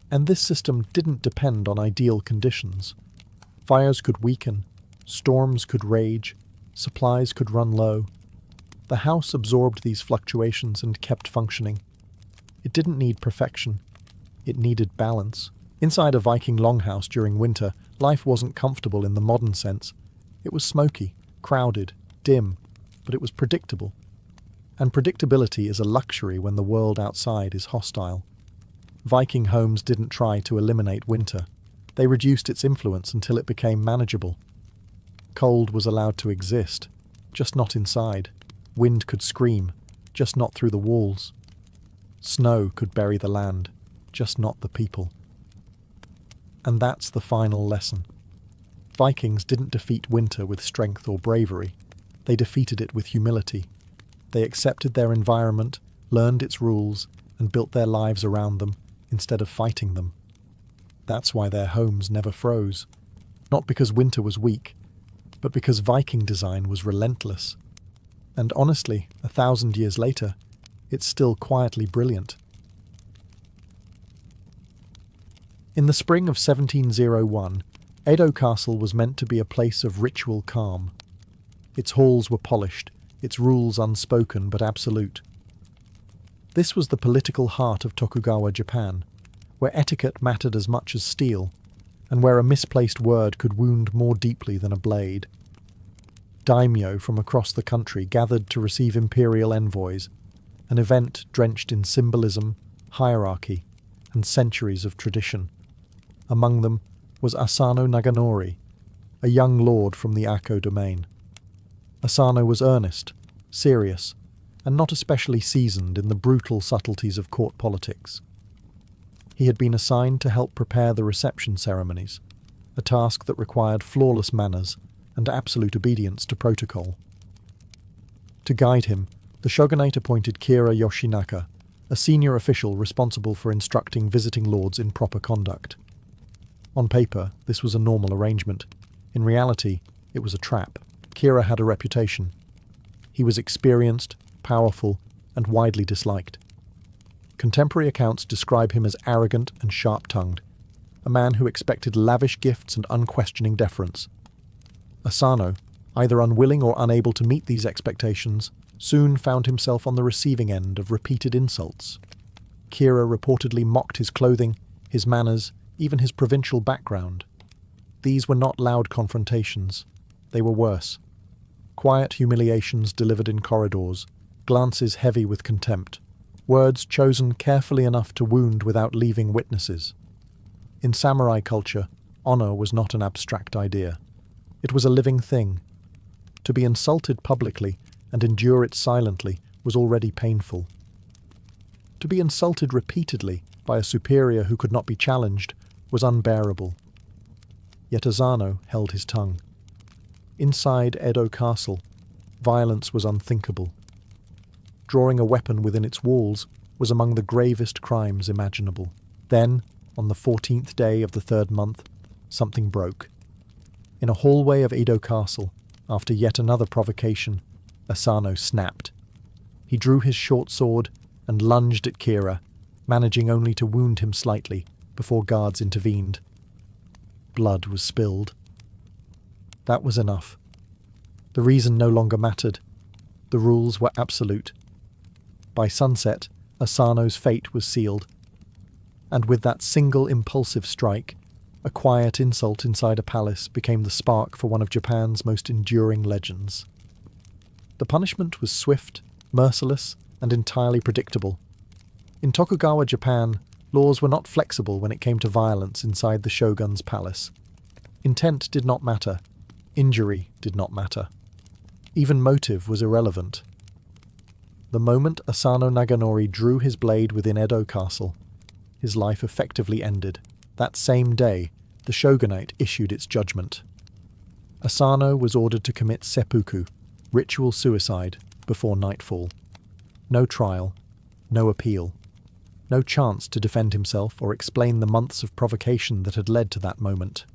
And this system didn't depend on ideal conditions. Fires could weaken, storms could rage, supplies could run low. The house absorbed these fluctuations and kept functioning. It didn't need perfection. It needed balance. Inside a Viking longhouse during winter, life wasn't comfortable in the modern sense. It was smoky, crowded, dim, but it was predictable. And predictability is a luxury when the world outside is hostile. Viking homes didn't try to eliminate winter. They reduced its influence until it became manageable. Cold was allowed to exist, just not inside. Wind could scream, just not through the walls. Snow could bury the land, just not the people. And that's the final lesson. Vikings didn't defeat winter with strength or bravery. They defeated it with humility. They accepted their environment, learned its rules, and built their lives around them instead of fighting them. That's why their homes never froze. Not because winter was weak, but because Viking design was relentless. And honestly, 1,000 years later, it's still quietly brilliant. In the spring of 1701, Edo Castle was meant to be a place of ritual calm. Its halls were polished, its rules unspoken but absolute. This was the political heart of Tokugawa Japan, where etiquette mattered as much as steel, and where a misplaced word could wound more deeply than a blade. Daimyo from across the country gathered to receive imperial envoys, an event drenched in symbolism, hierarchy, and centuries of tradition. Among them was Asano Naganori, a young lord from the Ako domain. Asano was earnest, serious, and not especially seasoned in the brutal subtleties of court politics. He had been assigned to help prepare the reception ceremonies, a task that required flawless manners, and absolute obedience to protocol. To guide him, the shogunate appointed Kira Yoshinaka, a senior official responsible for instructing visiting lords in proper conduct. On paper, this was a normal arrangement. In reality, it was a trap. Kira had a reputation. He was experienced, powerful, and widely disliked. Contemporary accounts describe him as arrogant and sharp-tongued, a man who expected lavish gifts and unquestioning deference. Asano, either unwilling or unable to meet these expectations, soon found himself on the receiving end of repeated insults. Kira reportedly mocked his clothing, his manners, even his provincial background. These were not loud confrontations. They were worse. Quiet humiliations delivered in corridors, glances heavy with contempt, words chosen carefully enough to wound without leaving witnesses. In samurai culture, honor was not an abstract idea. It was a living thing. To be insulted publicly and endure it silently was already painful. To be insulted repeatedly by a superior who could not be challenged was unbearable. Yet Asano held his tongue. Inside Edo Castle, violence was unthinkable. Drawing a weapon within its walls was among the gravest crimes imaginable. Then, on the 14th day of the 3rd month, something broke. In a hallway of Edo Castle, after yet another provocation, Asano snapped. He drew his short sword and lunged at Kira, managing only to wound him slightly before guards intervened. Blood was spilled. That was enough. The reason no longer mattered. The rules were absolute. By sunset, Asano's fate was sealed. And with that single impulsive strike, a quiet insult inside a palace became the spark for one of Japan's most enduring legends. The punishment was swift, merciless, and entirely predictable. In Tokugawa Japan, laws were not flexible when it came to violence inside the shogun's palace. Intent did not matter. Injury did not matter. Even motive was irrelevant. The moment Asano Naganori drew his blade within Edo Castle, his life effectively ended. That same day, the shogunate issued its judgment. Asano was ordered to commit seppuku, ritual suicide, before nightfall. No trial, no appeal, no chance to defend himself or explain the months of provocation that had led to that moment.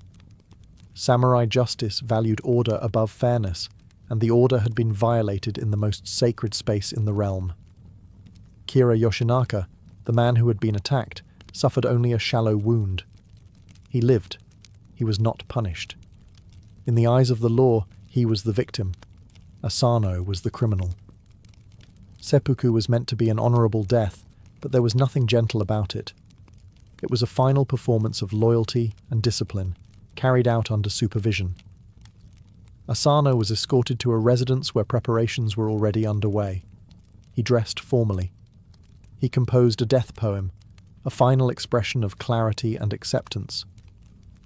Samurai justice valued order above fairness, and the order had been violated in the most sacred space in the realm. Kira Yoshinaka, the man who had been attacked, suffered only a shallow wound. He lived. He was not punished. In the eyes of the law, he was the victim. Asano was the criminal. Seppuku was meant to be an honorable death, but there was nothing gentle about it. It was a final performance of loyalty and discipline, carried out under supervision. Asano was escorted to a residence where preparations were already underway. He dressed formally. He composed a death poem, a final expression of clarity and acceptance.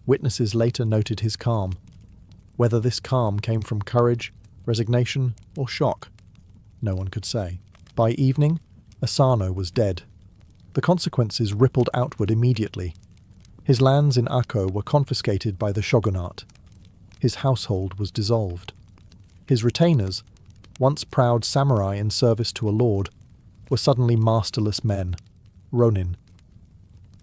Witnesses later noted his calm. Whether this calm came from courage, resignation, or shock, no one could say. By evening, Asano was dead. The consequences rippled outward immediately. His lands in Akko were confiscated by the shogunate. His household was dissolved. His retainers, once proud samurai in service to a lord, were suddenly masterless men, ronin.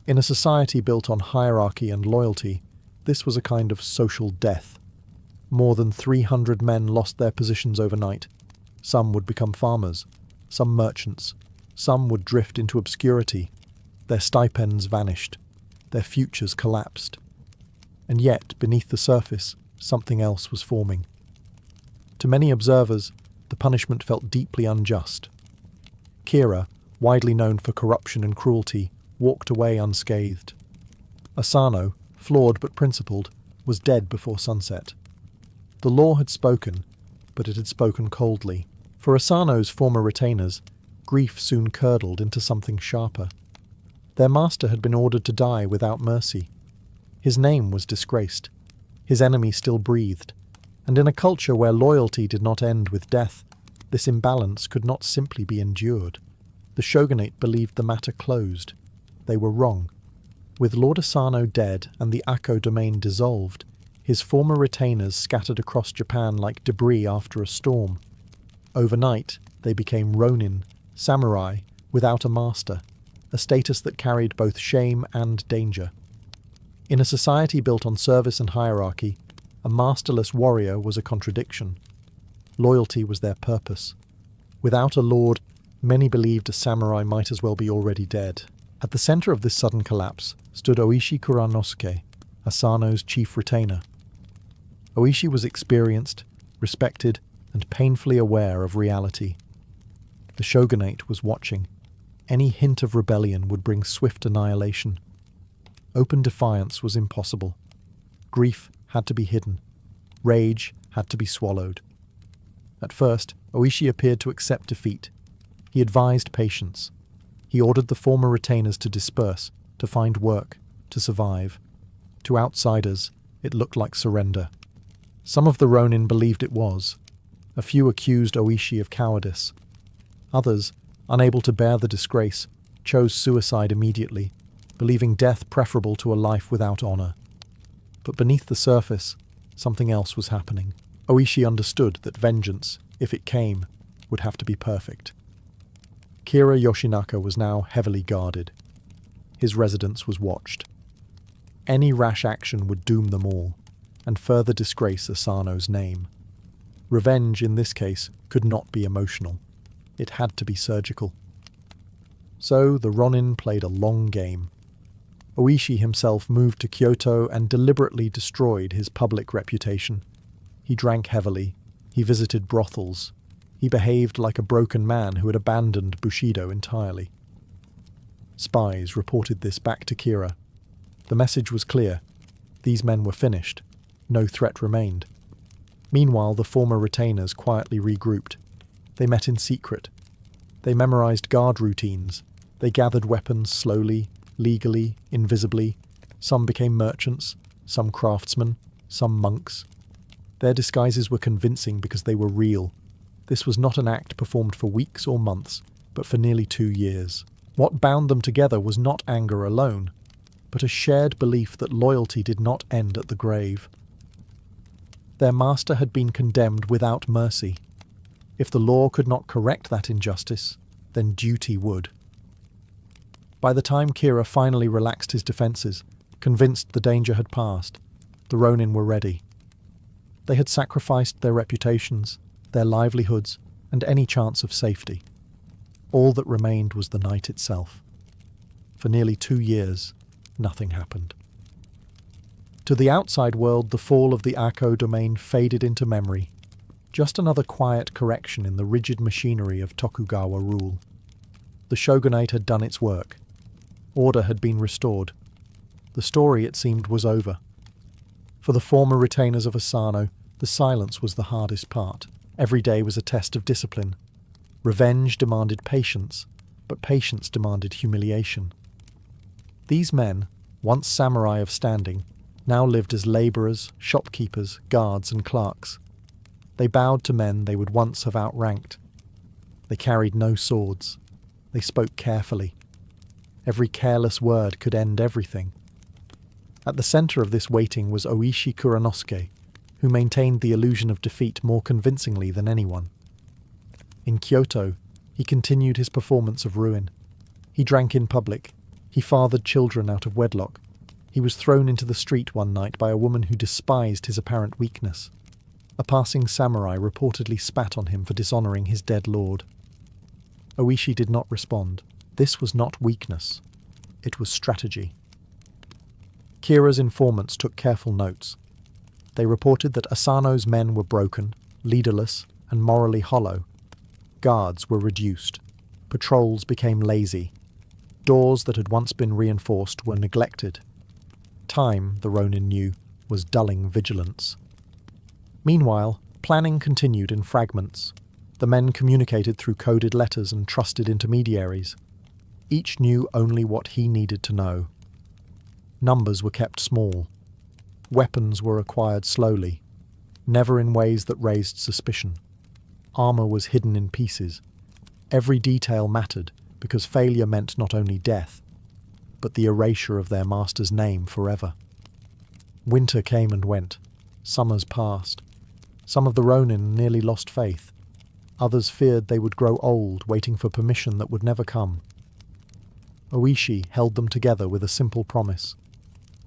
In a society built on hierarchy and loyalty, this was a kind of social death. More than 300 men lost their positions overnight. Some would become farmers, some merchants, some would drift into obscurity. Their stipends vanished, their futures collapsed. And yet, beneath the surface, something else was forming. To many observers, the punishment felt deeply unjust. Kira, widely known for corruption and cruelty, walked away unscathed. Asano, flawed but principled, was dead before sunset. The law had spoken, but it had spoken coldly. For Asano's former retainers, grief soon curdled into something sharper. Their master had been ordered to die without mercy. His name was disgraced. His enemy still breathed. And in a culture where loyalty did not end with death, this imbalance could not simply be endured. The shogunate believed the matter closed. They were wrong. With Lord Asano dead and the Akko domain dissolved, His former retainers scattered across Japan like debris after a storm. Overnight, they became ronin, samurai, without a master, a status that carried both shame and danger. In a society built on service and hierarchy, a masterless warrior was a contradiction. Loyalty was their purpose. Without a lord, many believed a samurai might as well be already dead. At the center of this sudden collapse stood Oishi Kuranosuke, Asano's chief retainer. Oishi was experienced, respected, and painfully aware of reality. The shogunate was watching. Any hint of rebellion would bring swift annihilation. Open defiance was impossible. Grief had to be hidden. Rage had to be swallowed. At first, Oishi appeared to accept defeat. He advised patience. He ordered the former retainers to disperse, to find work, to survive. To outsiders, it looked like surrender. Some of the ronin believed it was. A few accused Oishi of cowardice. Others, unable to bear the disgrace, chose suicide immediately, believing death preferable to a life without honor. But beneath the surface, something else was happening. Oishi understood that vengeance, if it came, would have to be perfect. Kira Yoshinaka was now heavily guarded. His residence was watched. Any rash action would doom them all, and further disgrace Asano's name. Revenge, in this case, could not be emotional. It had to be surgical. So the ronin played a long game. Oishi himself moved to Kyoto and deliberately destroyed his public reputation. He drank heavily. He visited brothels. He behaved like a broken man who had abandoned Bushido entirely. Spies reported this back to Kira. The message was clear. These men were finished. No threat remained. Meanwhile, the former retainers quietly regrouped. They met in secret. They memorized guard routines. They gathered weapons slowly, legally, invisibly. Some became merchants, some craftsmen, some monks. Their disguises were convincing because they were real. This was not an act performed for weeks or months, but for nearly 2 years. What bound them together was not anger alone, but a shared belief that loyalty did not end at the grave. Their master had been condemned without mercy. If the law could not correct that injustice, then duty would. By the time Kira finally relaxed his defenses, convinced the danger had passed, the ronin were ready. They had sacrificed their reputations, their livelihoods, and any chance of safety. All that remained was the night itself. For nearly 2 years, nothing happened. To the outside world, the fall of the Ako domain faded into memory. Just another quiet correction in the rigid machinery of Tokugawa rule. The shogunate had done its work. Order had been restored. The story, it seemed, was over. For the former retainers of Asano, the silence was the hardest part. Every day was a test of discipline. Revenge demanded patience, but patience demanded humiliation. These men, once samurai of standing, now lived as labourers, shopkeepers, guards, and clerks. They bowed to men they would once have outranked. They carried no swords. They spoke carefully. Every careless word could end everything. At the centre of this waiting was Oishi Kuranosuke, who maintained the illusion of defeat more convincingly than anyone. In Kyoto, he continued his performance of ruin. He drank in public. He fathered children out of wedlock. He was thrown into the street one night by a woman who despised his apparent weakness. A passing samurai reportedly spat on him for dishonouring his dead lord. Oishi did not respond. This was not weakness. It was strategy. Kira's informants took careful notes. They reported that Asano's men were broken, leaderless, and morally hollow. Guards were reduced. Patrols became lazy. Doors that had once been reinforced were neglected. Time, the ronin knew, was dulling vigilance. Meanwhile, planning continued in fragments. The men communicated through coded letters and trusted intermediaries. Each knew only what he needed to know. Numbers were kept small. Weapons were acquired slowly, never in ways that raised suspicion. Armour was hidden in pieces. Every detail mattered, because failure meant not only death, but the erasure of their master's name forever. Winter came and went. Summers passed. Some of the Ronin nearly lost faith. Others feared they would grow old, waiting for permission that would never come. Oishi held them together with a simple promise.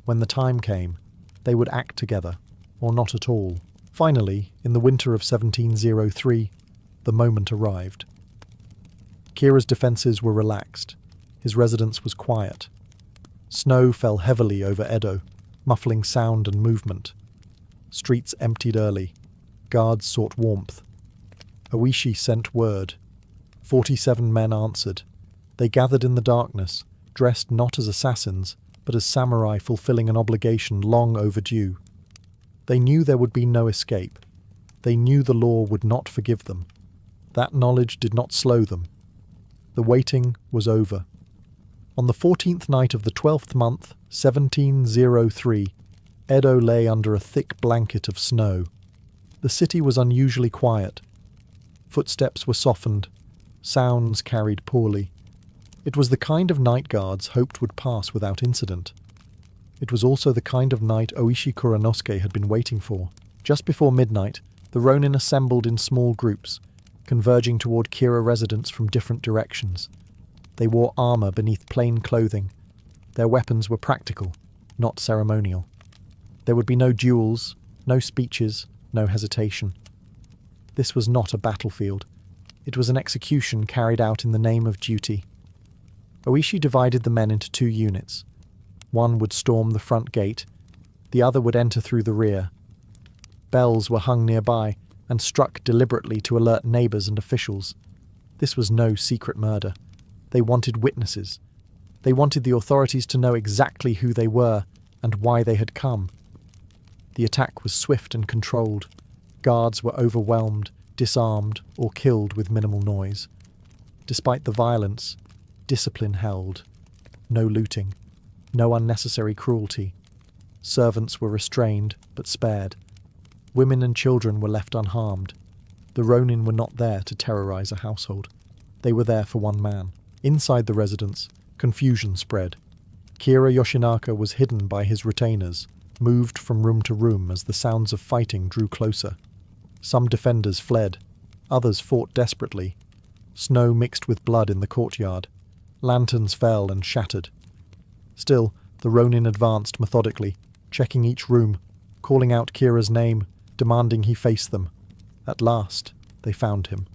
When the time came, they would act together, or not at all. Finally, in the winter of 1703, the moment arrived. Kira's defences were relaxed. His residence was quiet. Snow fell heavily over Edo, muffling sound and movement. Streets emptied early. Guards sought warmth. Oishi sent word. 47 men answered. They gathered in the darkness, dressed not as assassins, but as samurai fulfilling an obligation long overdue. They knew there would be no escape. They knew the law would not forgive them. That knowledge did not slow them. The waiting was over. On the 14th night of the 12th month, 1703, Edo lay under a thick blanket of snow. The city was unusually quiet. Footsteps were softened. Sounds carried poorly. It was the kind of night guards hoped would pass without incident. It was also the kind of night Oishi Kuranosuke had been waiting for. Just before midnight, the Ronin assembled in small groups, converging toward Kira residents from different directions. They wore armor beneath plain clothing. Their weapons were practical, not ceremonial. There would be no duels, no speeches, no hesitation. This was not a battlefield. It was an execution carried out in the name of duty. Oishi divided the men into 2 units. One would storm the front gate, the other would enter through the rear. Bells were hung nearby and struck deliberately to alert neighbours and officials. This was no secret murder. They wanted witnesses. They wanted the authorities to know exactly who they were and why they had come. The attack was swift and controlled. Guards were overwhelmed, disarmed, or killed with minimal noise. Despite the violence, discipline held. No looting. No unnecessary cruelty. Servants were restrained, but spared. Women and children were left unharmed. The Ronin were not there to terrorize a household. They were there for one man. Inside the residence, confusion spread. Kira Yoshinaka was hidden by his retainers, moved from room to room as the sounds of fighting drew closer. Some defenders fled. Others fought desperately. Snow mixed with blood in the courtyard. Lanterns fell and shattered. Still, the Ronin advanced methodically, checking each room, calling out Kira's name, demanding he face them. At last, they found him.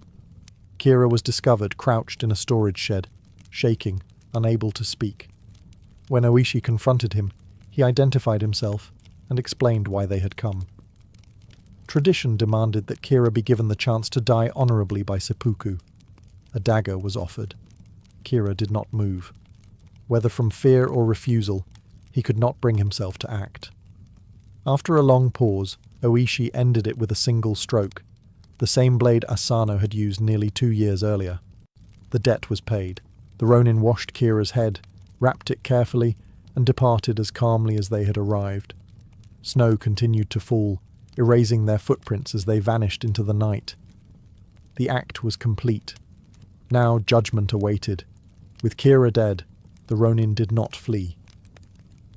Kira was discovered crouched in a storage shed, shaking, unable to speak. When Oishi confronted him, he identified himself and explained why they had come. Tradition demanded that Kira be given the chance to die honorably by seppuku. A dagger was offered. Kira did not move. Whether from fear or refusal, he could not bring himself to act. After a long pause, Oishi ended it with a single stroke, the same blade Asano had used nearly 2 years earlier. The debt was paid. The Ronin washed Kira's head, wrapped it carefully, and departed as calmly as they had arrived. Snow continued to fall, erasing their footprints as they vanished into the night. The act was complete. Now judgment awaited. With Kira dead, the Ronin did not flee.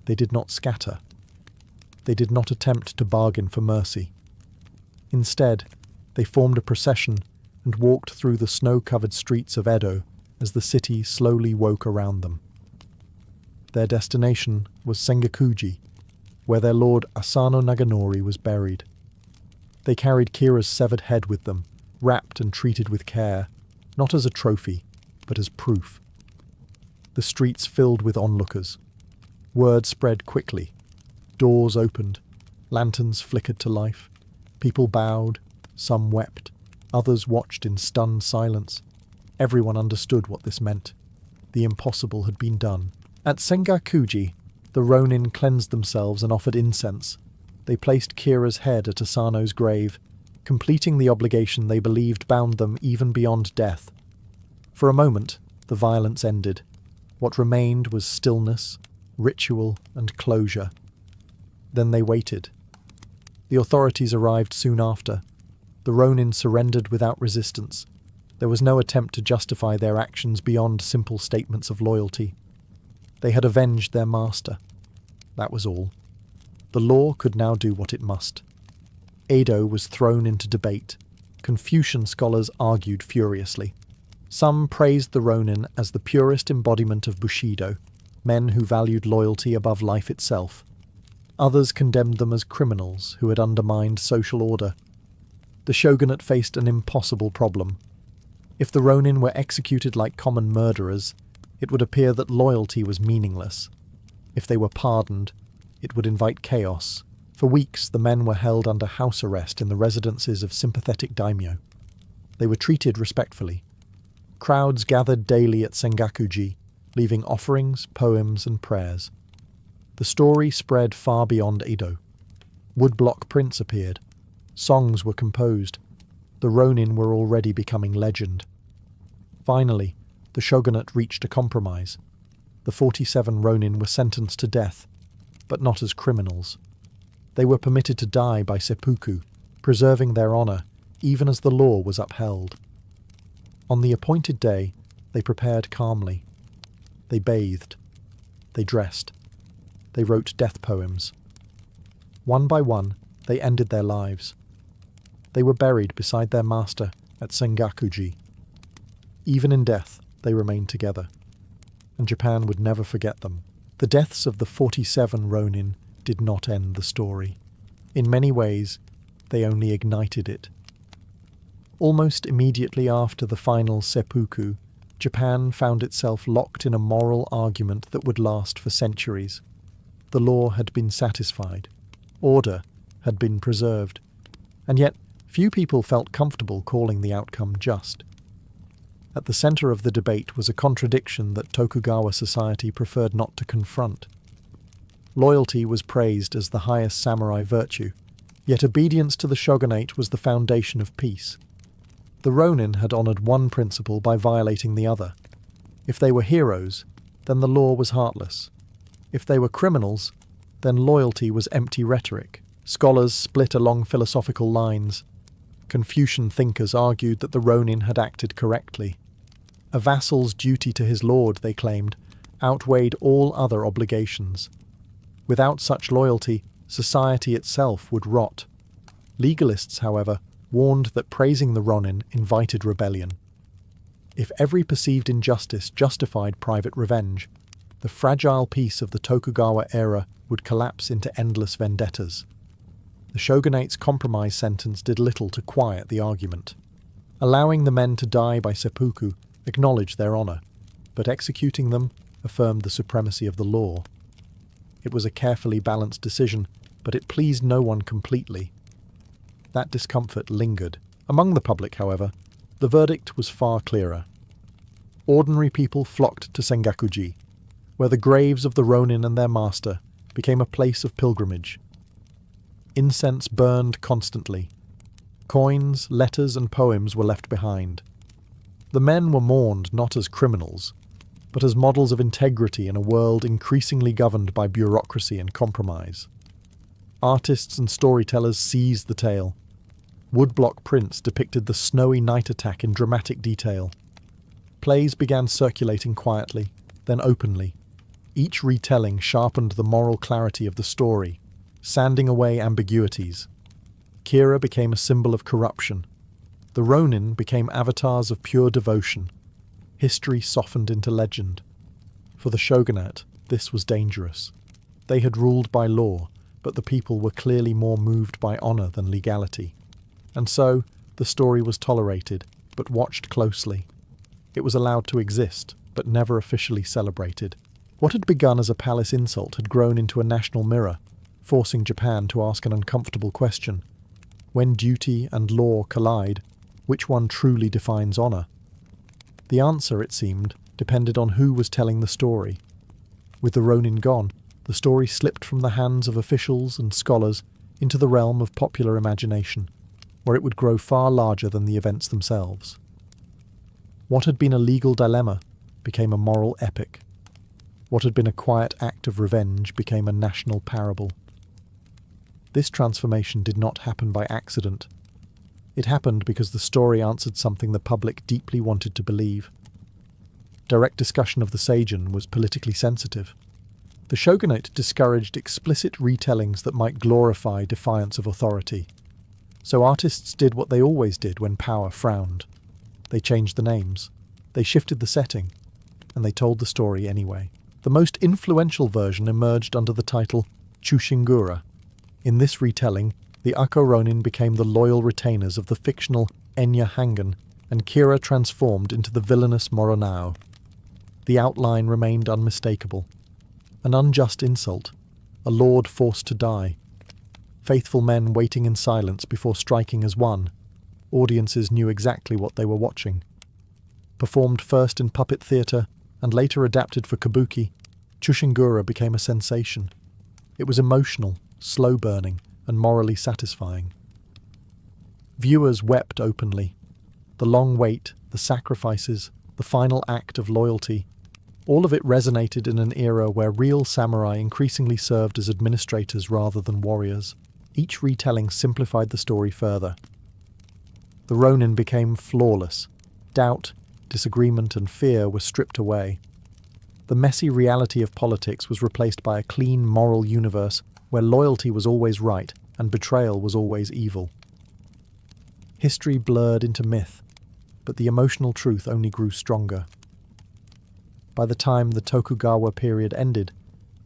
They did not scatter. They did not attempt to bargain for mercy. Instead, they formed a procession and walked through the snow-covered streets of Edo as the city slowly woke around them. Their destination was Sengakuji, where their lord Asano Naganori was buried. They carried Kira's severed head with them, wrapped and treated with care, not as a trophy, but as proof. The streets filled with onlookers. Word spread quickly. Doors opened. Lanterns flickered to life. People bowed. Some wept. Others watched in stunned silence. Everyone understood what this meant. The impossible had been done. At Sengakuji, the Ronin cleansed themselves and offered incense. They placed Kira's head at Asano's grave, completing the obligation they believed bound them even beyond death. For a moment, the violence ended. What remained was stillness, ritual, and closure. Then they waited. The authorities arrived soon after. The Ronin surrendered without resistance. There was no attempt to justify their actions beyond simple statements of loyalty. They had avenged their master. That was all. The law could now do what it must. Edo was thrown into debate. Confucian scholars argued furiously. Some praised the Ronin as the purest embodiment of Bushido, men who valued loyalty above life itself. Others condemned them as criminals who had undermined social order. The shogunate faced an impossible problem. If the Ronin were executed like common murderers, it would appear that loyalty was meaningless. If they were pardoned, it would invite chaos. For weeks, the men were held under house arrest in the residences of sympathetic daimyo. They were treated respectfully. Crowds gathered daily at Sengakuji, leaving offerings, poems, and prayers. The story spread far beyond Edo. Woodblock prints appeared. Songs were composed. The Ronin were already becoming legend. Finally, the shogunate reached a compromise. The 47 Ronin were sentenced to death, but not as criminals. They were permitted to die by seppuku, preserving their honor, even as the law was upheld. On the appointed day, they prepared calmly. They bathed. They dressed. They wrote death poems. One by one, they ended their lives. They were buried beside their master at Sengakuji. Even in death, they remained together, and Japan would never forget them. The deaths of the 47 Ronin did not end the story. In many ways, they only ignited it. Almost immediately after the final seppuku, Japan found itself locked in a moral argument that would last for centuries. The law had been satisfied. Order had been preserved. And yet, few people felt comfortable calling the outcome just. At the center of the debate was a contradiction that Tokugawa society preferred not to confront. Loyalty was praised as the highest samurai virtue, yet obedience to the shogunate was the foundation of peace. The Ronin had honored one principle by violating the other. If they were heroes, then the law was heartless. If they were criminals, then loyalty was empty rhetoric. Scholars split along philosophical lines. Confucian thinkers argued that the Ronin had acted correctly. A vassal's duty to his lord, they claimed, outweighed all other obligations. Without such loyalty, society itself would rot. Legalists, however, warned that praising the Ronin invited rebellion. If every perceived injustice justified private revenge, the fragile peace of the Tokugawa era would collapse into endless vendettas. The shogunate's compromise sentence did little to quiet the argument. Allowing the men to die by seppuku acknowledged their honor, but executing them affirmed the supremacy of the law. It was a carefully balanced decision, but it pleased no one completely. That discomfort lingered. Among the public, however, the verdict was far clearer. Ordinary people flocked to Sengakuji, where the graves of the Ronin and their master became a place of pilgrimage. Incense burned constantly. Coins, letters, and poems were left behind. The men were mourned not as criminals, but as models of integrity in a world increasingly governed by bureaucracy and compromise. Artists and storytellers seized the tale. Woodblock prints depicted the snowy night attack in dramatic detail. Plays began circulating quietly, then openly. Each retelling sharpened the moral clarity of the story, sanding away ambiguities. Kira became a symbol of corruption. The Ronin became avatars of pure devotion. History softened into legend. For the shogunate, this was dangerous. They had ruled by law, but the people were clearly more moved by honor than legality. And so, the story was tolerated, but watched closely. It was allowed to exist, but never officially celebrated. What had begun as a palace insult had grown into a national mirror, forcing Japan to ask an uncomfortable question. When duty and law collide, which one truly defines honor? The answer, it seemed, depended on who was telling the story. With the Ronin gone, the story slipped from the hands of officials and scholars into the realm of popular imagination, where it would grow far larger than the events themselves. What had been a legal dilemma became a moral epic. What had been a quiet act of revenge became a national parable. This transformation did not happen by accident. It happened because the story answered something the public deeply wanted to believe. Direct discussion of the Seijin was politically sensitive. The shogunate discouraged explicit retellings that might glorify defiance of authority. So artists did what they always did when power frowned. They changed the names, they shifted the setting, and they told the story anyway. The most influential version emerged under the title Chushingura. In this retelling, the Akko Ronin became the loyal retainers of the fictional Enya Hangen, and Kira transformed into the villainous Moronao. The outline remained unmistakable. An unjust insult, a lord forced to die, faithful men waiting in silence before striking as one. Audiences knew exactly what they were watching. Performed first in puppet theatre and later adapted for kabuki, Chushingura became a sensation. It was emotional, slow-burning, and morally satisfying. Viewers wept openly. The long wait, the sacrifices, the final act of loyalty, all of it resonated in an era where real samurai increasingly served as administrators rather than warriors. Each retelling simplified the story further. The Ronin became flawless. Doubt, disagreement, and fear were stripped away. The messy reality of politics was replaced by a clean moral universe where loyalty was always right and betrayal was always evil. History blurred into myth, but the emotional truth only grew stronger. By the time the Tokugawa period ended,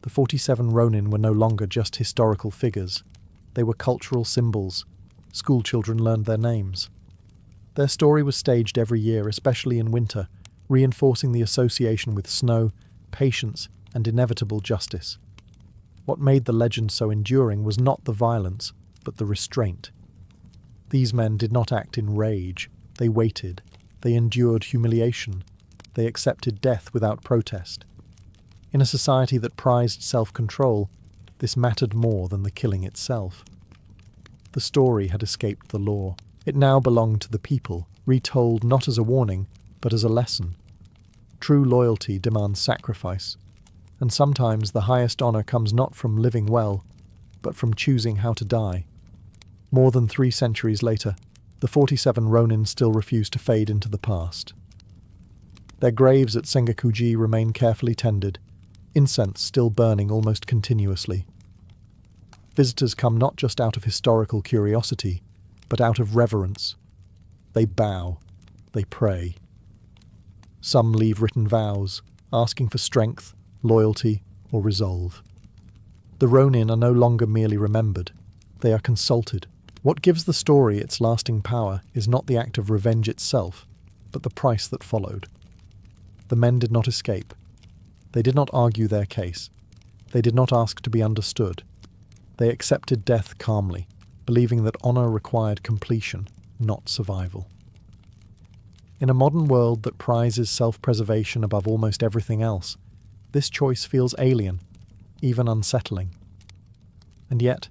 the 47 Ronin were no longer just historical figures. They were cultural symbols. Schoolchildren learned their names. Their story was staged every year, especially in winter, reinforcing the association with snow, patience, and inevitable justice. What made the legend so enduring was not the violence, but the restraint. These men did not act in rage. They waited. They endured humiliation. They accepted death without protest. In a society that prized self-control, this mattered more than the killing itself. The story had escaped the law. It now belonged to the people, retold not as a warning, but as a lesson. True loyalty demands sacrifice, and sometimes the highest honor comes not from living well, but from choosing how to die. More than 3 centuries later, the 47 Ronin still refuse to fade into the past. Their graves at Sengakuji remain carefully tended, incense still burning almost continuously. Visitors come not just out of historical curiosity, but out of reverence. They bow, they pray. Some leave written vows, asking for strength, loyalty, or resolve. The Ronin are no longer merely remembered, they are consulted. What gives the story its lasting power is not the act of revenge itself, but the price that followed. The men did not escape. They did not argue their case. They did not ask to be understood. They accepted death calmly, believing that honor required completion, not survival. In a modern world that prizes self-preservation above almost everything else, this choice feels alien, even unsettling. And yet,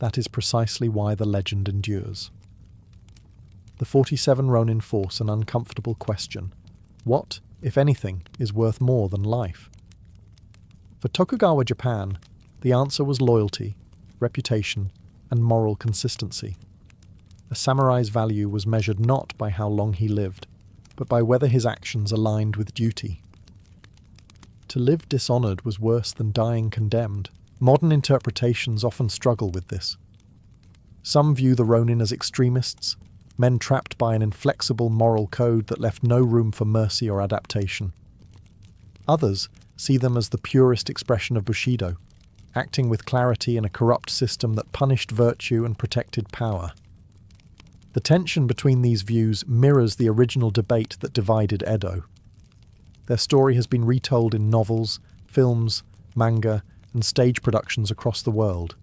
that is precisely why the legend endures. The 47 Ronin force an uncomfortable question. What, if anything, is worth more than life? For Tokugawa Japan, the answer was loyalty, reputation, and moral consistency. A samurai's value was measured not by how long he lived, but by whether his actions aligned with duty. To live dishonored was worse than dying condemned. Modern interpretations often struggle with this. Some view the Ronin as extremists, men trapped by an inflexible moral code that left no room for mercy or adaptation. Others see them as the purest expression of Bushido, acting with clarity in a corrupt system that punished virtue and protected power. The tension between these views mirrors the original debate that divided Edo. Their story has been retold in novels, films, manga, and stage productions across the world.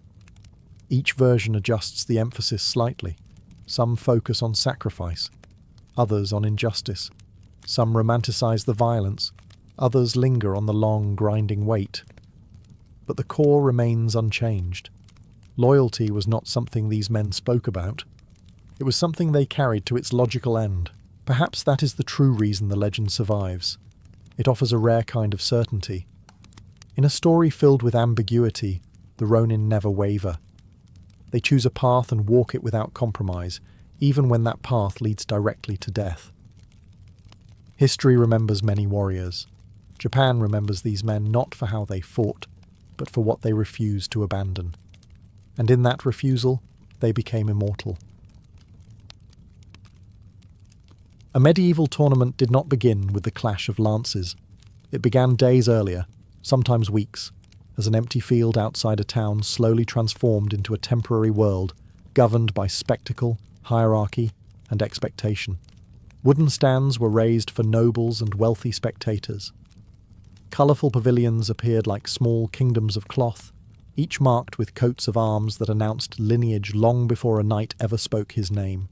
Each version adjusts the emphasis slightly. Some focus on sacrifice, others on injustice. Some romanticize the violence, others linger on the long, grinding wait. But the core remains unchanged. Loyalty was not something these men spoke about. It was something they carried to its logical end. Perhaps that is the true reason the legend survives. It offers a rare kind of certainty. In a story filled with ambiguity, the Ronin never waver. They choose a path and walk it without compromise, even when that path leads directly to death. History remembers many warriors. Japan remembers these men not for how they fought, but for what they refused to abandon. And in that refusal, they became immortal. A medieval tournament did not begin with the clash of lances. It began days earlier, sometimes weeks, as an empty field outside a town slowly transformed into a temporary world governed by spectacle, hierarchy, and expectation. Wooden stands were raised for nobles and wealthy spectators. Colourful pavilions appeared like small kingdoms of cloth, each marked with coats of arms that announced lineage long before a knight ever spoke his name.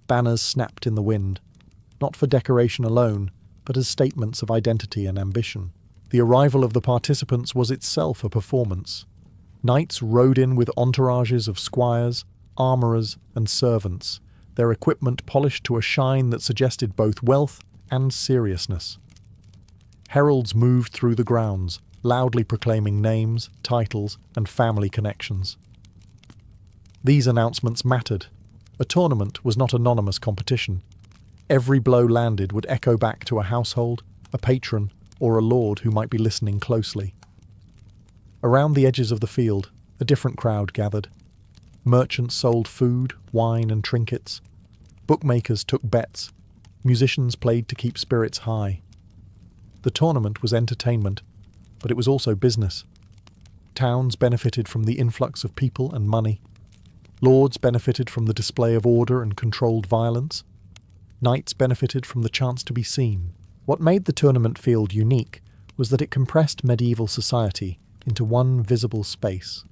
Banners snapped in the wind, not for decoration alone, but as statements of identity and ambition. The arrival of the participants was itself a performance. Knights rode in with entourages of squires, armourers, and servants, their equipment polished to a shine that suggested both wealth and seriousness. Heralds moved through the grounds, loudly proclaiming names, titles, and family connections. These announcements mattered. A tournament was not anonymous competition. Every blow landed would echo back to a household, a patron, or a lord who might be listening closely. Around the edges of the field, a different crowd gathered. Merchants sold food, wine, and trinkets. Bookmakers took bets. Musicians played to keep spirits high. The tournament was entertainment, but it was also business. Towns benefited from the influx of people and money. Lords benefited from the display of order and controlled violence. Knights benefited from the chance to be seen. What made the tournament field unique was that it compressed medieval society into one visible space.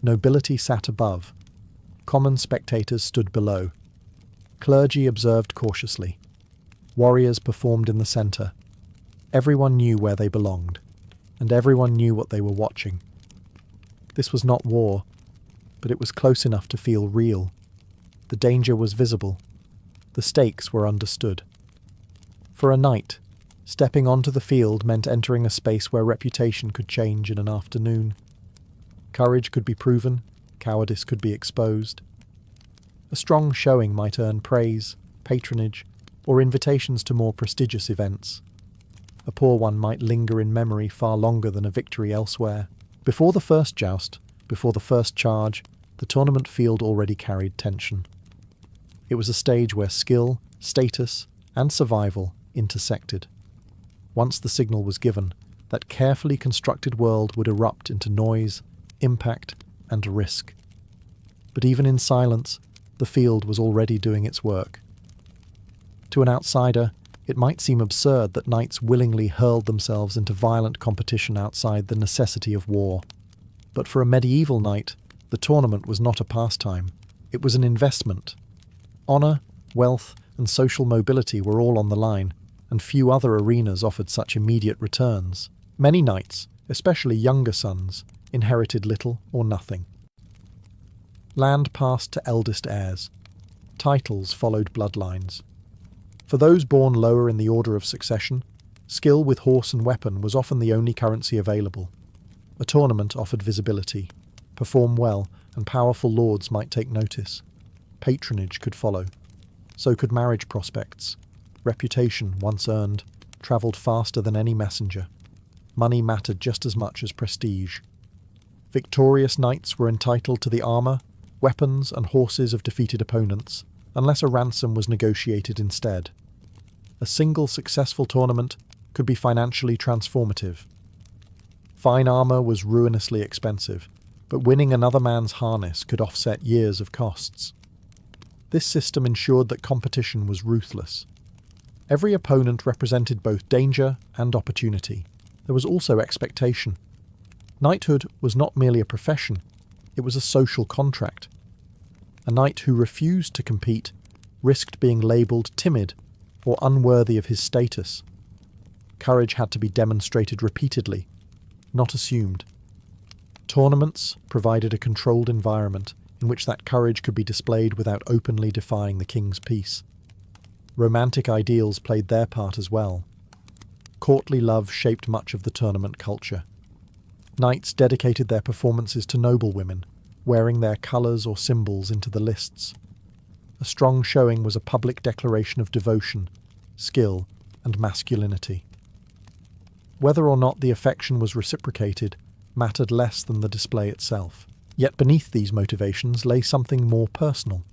Nobility sat above. Common spectators stood below. Clergy observed cautiously. Warriors performed in the centre. Everyone knew where they belonged, and everyone knew what they were watching. This was not war, but it was close enough to feel real. The danger was visible. The stakes were understood. For a knight, stepping onto the field meant entering a space where reputation could change in an afternoon. Courage could be proven, cowardice could be exposed. A strong showing might earn praise, patronage, or invitations to more prestigious events. A poor one might linger in memory far longer than a victory elsewhere. Before the first joust, before the first charge, the tournament field already carried tension. It was a stage where skill, status, and survival intersected. Once the signal was given, that carefully constructed world would erupt into noise, impact, and risk. But even in silence, the field was already doing its work. To an outsider, it might seem absurd that knights willingly hurled themselves into violent competition outside the necessity of war. But for a medieval knight, the tournament was not a pastime. It was an investment. Honour, wealth, and social mobility were all on the line, and few other arenas offered such immediate returns. Many knights, especially younger sons, inherited little or nothing. Land passed to eldest heirs. Titles followed bloodlines. For those born lower in the order of succession, skill with horse and weapon was often the only currency available. A tournament offered visibility. Perform well, and powerful lords might take notice. Patronage could follow. So could marriage prospects. Reputation, once earned, travelled faster than any messenger. Money mattered just as much as prestige. Victorious knights were entitled to the armour, weapons, and horses of defeated opponents, unless a ransom was negotiated instead. A single successful tournament could be financially transformative. Fine armour was ruinously expensive, but winning another man's harness could offset years of costs. This system ensured that competition was ruthless. Every opponent represented both danger and opportunity. There was also expectation. Knighthood was not merely a profession, it was a social contract. A knight who refused to compete risked being labelled timid or unworthy of his status. Courage had to be demonstrated repeatedly, not assumed. Tournaments provided a controlled environment in which that courage could be displayed without openly defying the king's peace. Romantic ideals played their part as well. Courtly love shaped much of the tournament culture. Knights dedicated their performances to noblewomen, wearing their colours or symbols into the lists. A strong showing was a public declaration of devotion, skill, and masculinity. Whether or not the affection was reciprocated mattered less than the display itself. Yet beneath these motivations lay something more personal.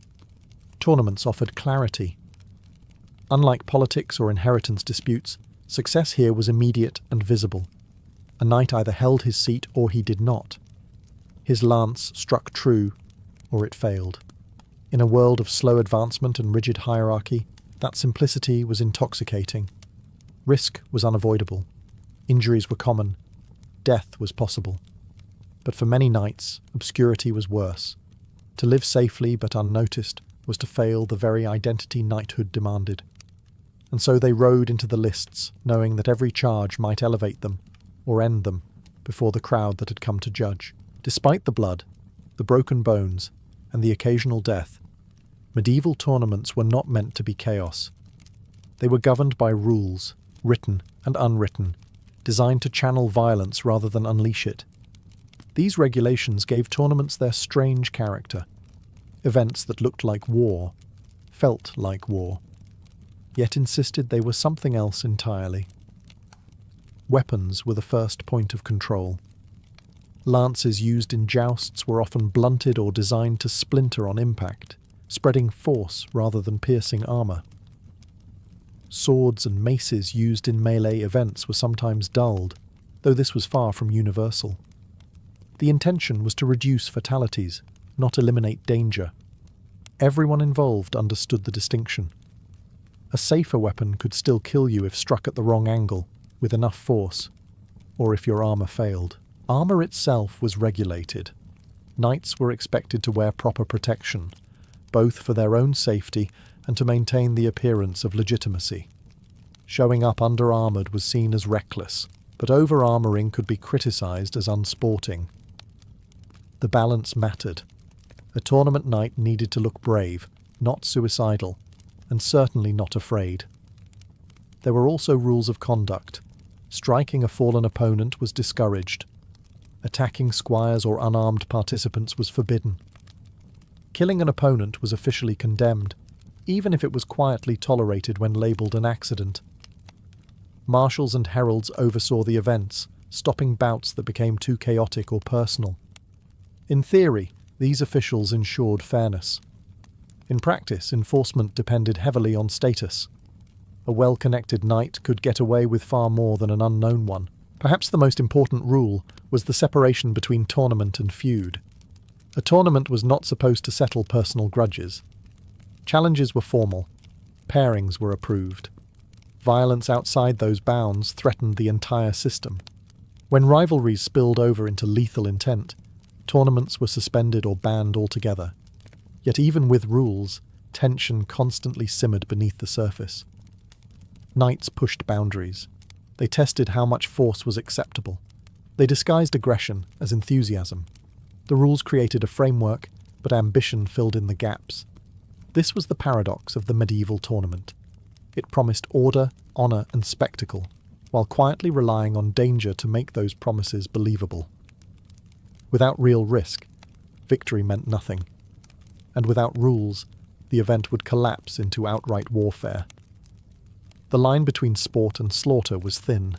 Tournaments offered clarity. Unlike politics or inheritance disputes, success here was immediate and visible. A knight either held his seat or he did not. His lance struck true, or it failed. In a world of slow advancement and rigid hierarchy, that simplicity was intoxicating. Risk was unavoidable. Injuries were common. Death was possible. But for many knights, obscurity was worse. To live safely but unnoticed was to fail the very identity knighthood demanded. And so they rode into the lists, knowing that every charge might elevate them, or end them, before the crowd that had come to judge. Despite the blood, the broken bones, and the occasional death, medieval tournaments were not meant to be chaos. They were governed by rules, written and unwritten, designed to channel violence rather than unleash it. These regulations gave tournaments their strange character. Events that looked like war, felt like war, yet insisted they were something else entirely. Weapons were the first point of control. Lances used in jousts were often blunted or designed to splinter on impact, spreading force rather than piercing armor. Swords and maces used in melee events were sometimes dulled, though this was far from universal. The intention was to reduce fatalities, not eliminate danger. Everyone involved understood the distinction. A safer weapon could still kill you if struck at the wrong angle, with enough force, or if your armor failed. Armor itself was regulated. Knights were expected to wear proper protection, both for their own safety and to maintain the appearance of legitimacy. Showing up under-armored was seen as reckless, but over-armoring could be criticized as unsporting. The balance mattered. A tournament knight needed to look brave, not suicidal, and certainly not afraid. There were also rules of conduct. Striking a fallen opponent was discouraged. Attacking squires or unarmed participants was forbidden. Killing an opponent was officially condemned, even if it was quietly tolerated when labelled an accident. Marshals and heralds oversaw the events, stopping bouts that became too chaotic or personal. In theory, these officials ensured fairness. In practice, enforcement depended heavily on status. A well-connected knight could get away with far more than an unknown one. Perhaps the most important rule was the separation between tournament and feud. A tournament was not supposed to settle personal grudges. Challenges were formal. Pairings were approved. Violence outside those bounds threatened the entire system. When rivalries spilled over into lethal intent, tournaments were suspended or banned altogether. Yet even with rules, tension constantly simmered beneath the surface. Knights pushed boundaries. They tested how much force was acceptable. They disguised aggression as enthusiasm. The rules created a framework, but ambition filled in the gaps. This was the paradox of the medieval tournament. It promised order, honor, and spectacle, while quietly relying on danger to make those promises believable. Without real risk, victory meant nothing. And without rules, the event would collapse into outright warfare. The line between sport and slaughter was thin.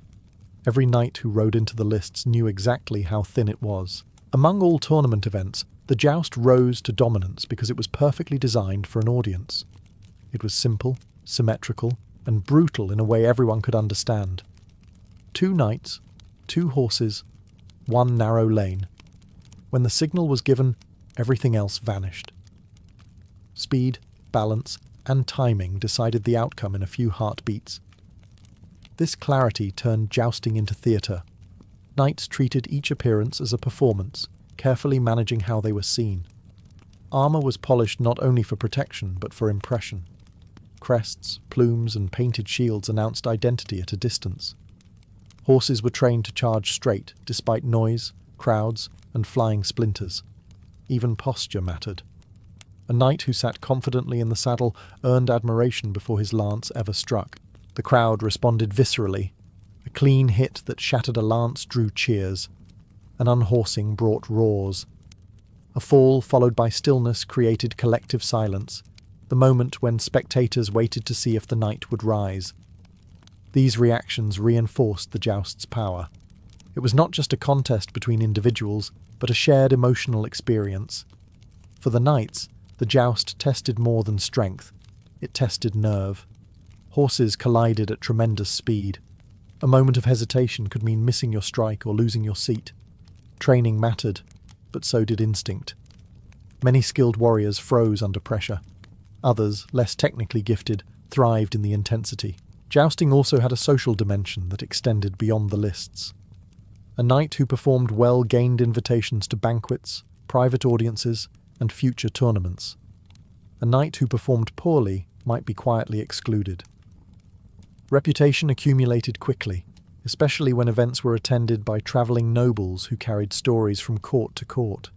Every knight who rode into the lists knew exactly how thin it was. Among all tournament events, the joust rose to dominance because it was perfectly designed for an audience. It was simple, symmetrical, and brutal in a way everyone could understand. 2 knights, 2 horses, 1 narrow lane. When the signal was given, everything else vanished. Speed, balance, and timing decided the outcome in a few heartbeats. This clarity turned jousting into theatre. Knights treated each appearance as a performance, carefully managing how they were seen. Armour was polished not only for protection, but for impression. Crests, plumes, and painted shields announced identity at a distance. Horses were trained to charge straight, despite noise, crowds, and flying splinters. Even posture mattered. A knight who sat confidently in the saddle earned admiration before his lance ever struck. The crowd responded viscerally. A clean hit that shattered a lance drew cheers. An unhorsing brought roars. A fall followed by stillness created collective silence, the moment when spectators waited to see if the knight would rise. These reactions reinforced the joust's power. It was not just a contest between individuals, but a shared emotional experience. For the knights, the joust tested more than strength. It tested nerve. Horses collided at tremendous speed. A moment of hesitation could mean missing your strike or losing your seat. Training mattered, but so did instinct. Many skilled warriors froze under pressure. Others, less technically gifted, thrived in the intensity. Jousting also had a social dimension that extended beyond the lists. A knight who performed well gained invitations to banquets, private audiences, and future tournaments. A knight who performed poorly might be quietly excluded. Reputation accumulated quickly, especially when events were attended by travelling nobles who carried stories from court to court.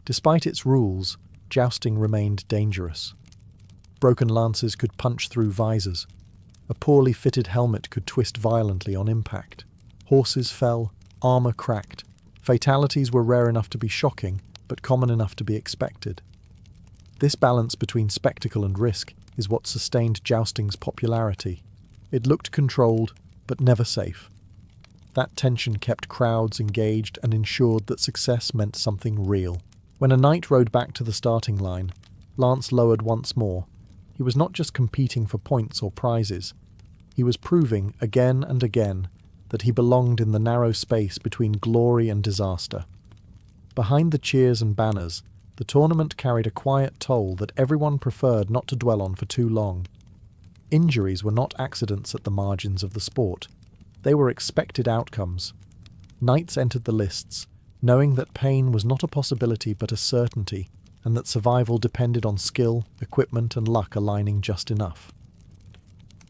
Despite its rules, jousting remained dangerous. Broken lances could punch through visors. A poorly fitted helmet could twist violently on impact. Horses fell, armour cracked. Fatalities were rare enough to be shocking, but common enough to be expected. This balance between spectacle and risk is what sustained jousting's popularity. It looked controlled, but never safe. That tension kept crowds engaged and ensured that success meant something real. When a knight rode back to the starting line, lance lowered once more. He was not just competing for points or prizes. He was proving, again and again, that he belonged in the narrow space between glory and disaster. Behind the cheers and banners, the tournament carried a quiet toll that everyone preferred not to dwell on for too long. Injuries were not accidents at the margins of the sport. They were expected outcomes. Knights entered the lists, knowing that pain was not a possibility but a certainty, and that survival depended on skill, equipment, and luck aligning just enough.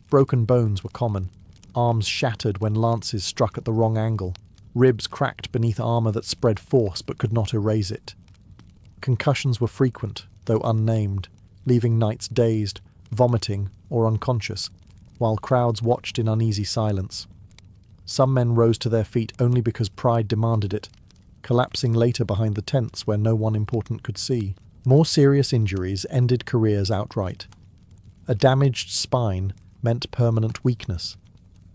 Broken bones were common. Arms shattered when lances struck at the wrong angle. Ribs cracked beneath armour that spread force but could not erase it. Concussions were frequent, though unnamed, leaving knights dazed, vomiting, or unconscious, while crowds watched in uneasy silence. Some men rose to their feet only because pride demanded it, collapsing later behind the tents where no one important could see. More serious injuries ended careers outright. A damaged spine meant permanent weakness.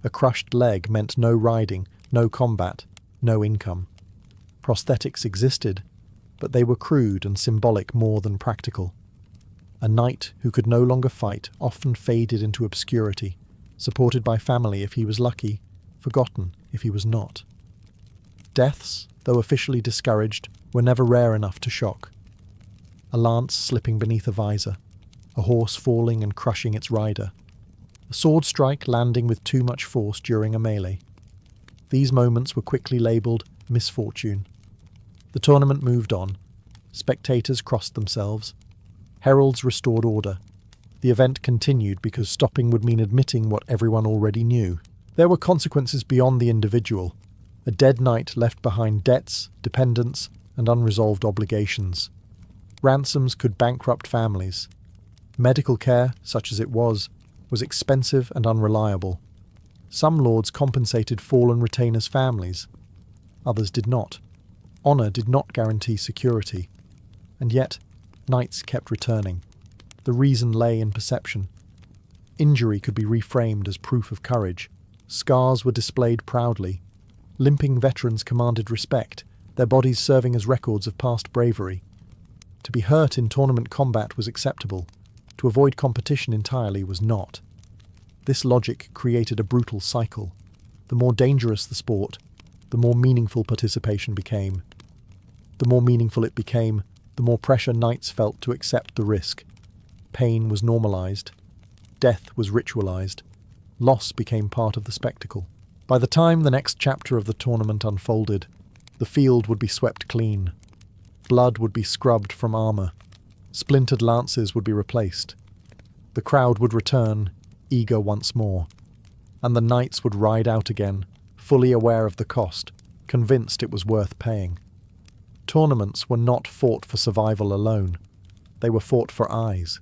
A crushed leg meant no riding, no combat, no income. Prosthetics existed, but they were crude and symbolic more than practical. A knight who could no longer fight often faded into obscurity, supported by family if he was lucky, forgotten if he was not. Deaths, though officially discouraged, were never rare enough to shock. A lance slipping beneath a visor, a horse falling and crushing its rider, a sword strike landing with too much force during a melee. These moments were quickly labelled misfortune. The tournament moved on. Spectators crossed themselves. Heralds restored order. The event continued because stopping would mean admitting what everyone already knew. There were consequences beyond the individual. A dead knight left behind debts, dependents, and unresolved obligations. Ransoms could bankrupt families. Medical care, such as it was expensive and unreliable. Some lords compensated fallen retainers' families. Others did not. Honour did not guarantee security. And yet, knights kept returning. The reason lay in perception. Injury could be reframed as proof of courage. Scars were displayed proudly. Limping veterans commanded respect, their bodies serving as records of past bravery. To be hurt in tournament combat was acceptable. To avoid competition entirely was not. This logic created a brutal cycle. The more dangerous the sport, the more meaningful participation became. The more meaningful it became, the more pressure knights felt to accept the risk. Pain was normalized. Death was ritualized. Loss became part of the spectacle. By the time the next chapter of the tournament unfolded, the field would be swept clean. Blood would be scrubbed from armour. Splintered lances would be replaced. The crowd would return, eager once more. And the knights would ride out again, fully aware of the cost, convinced it was worth paying. Tournaments were not fought for survival alone. They were fought for eyes.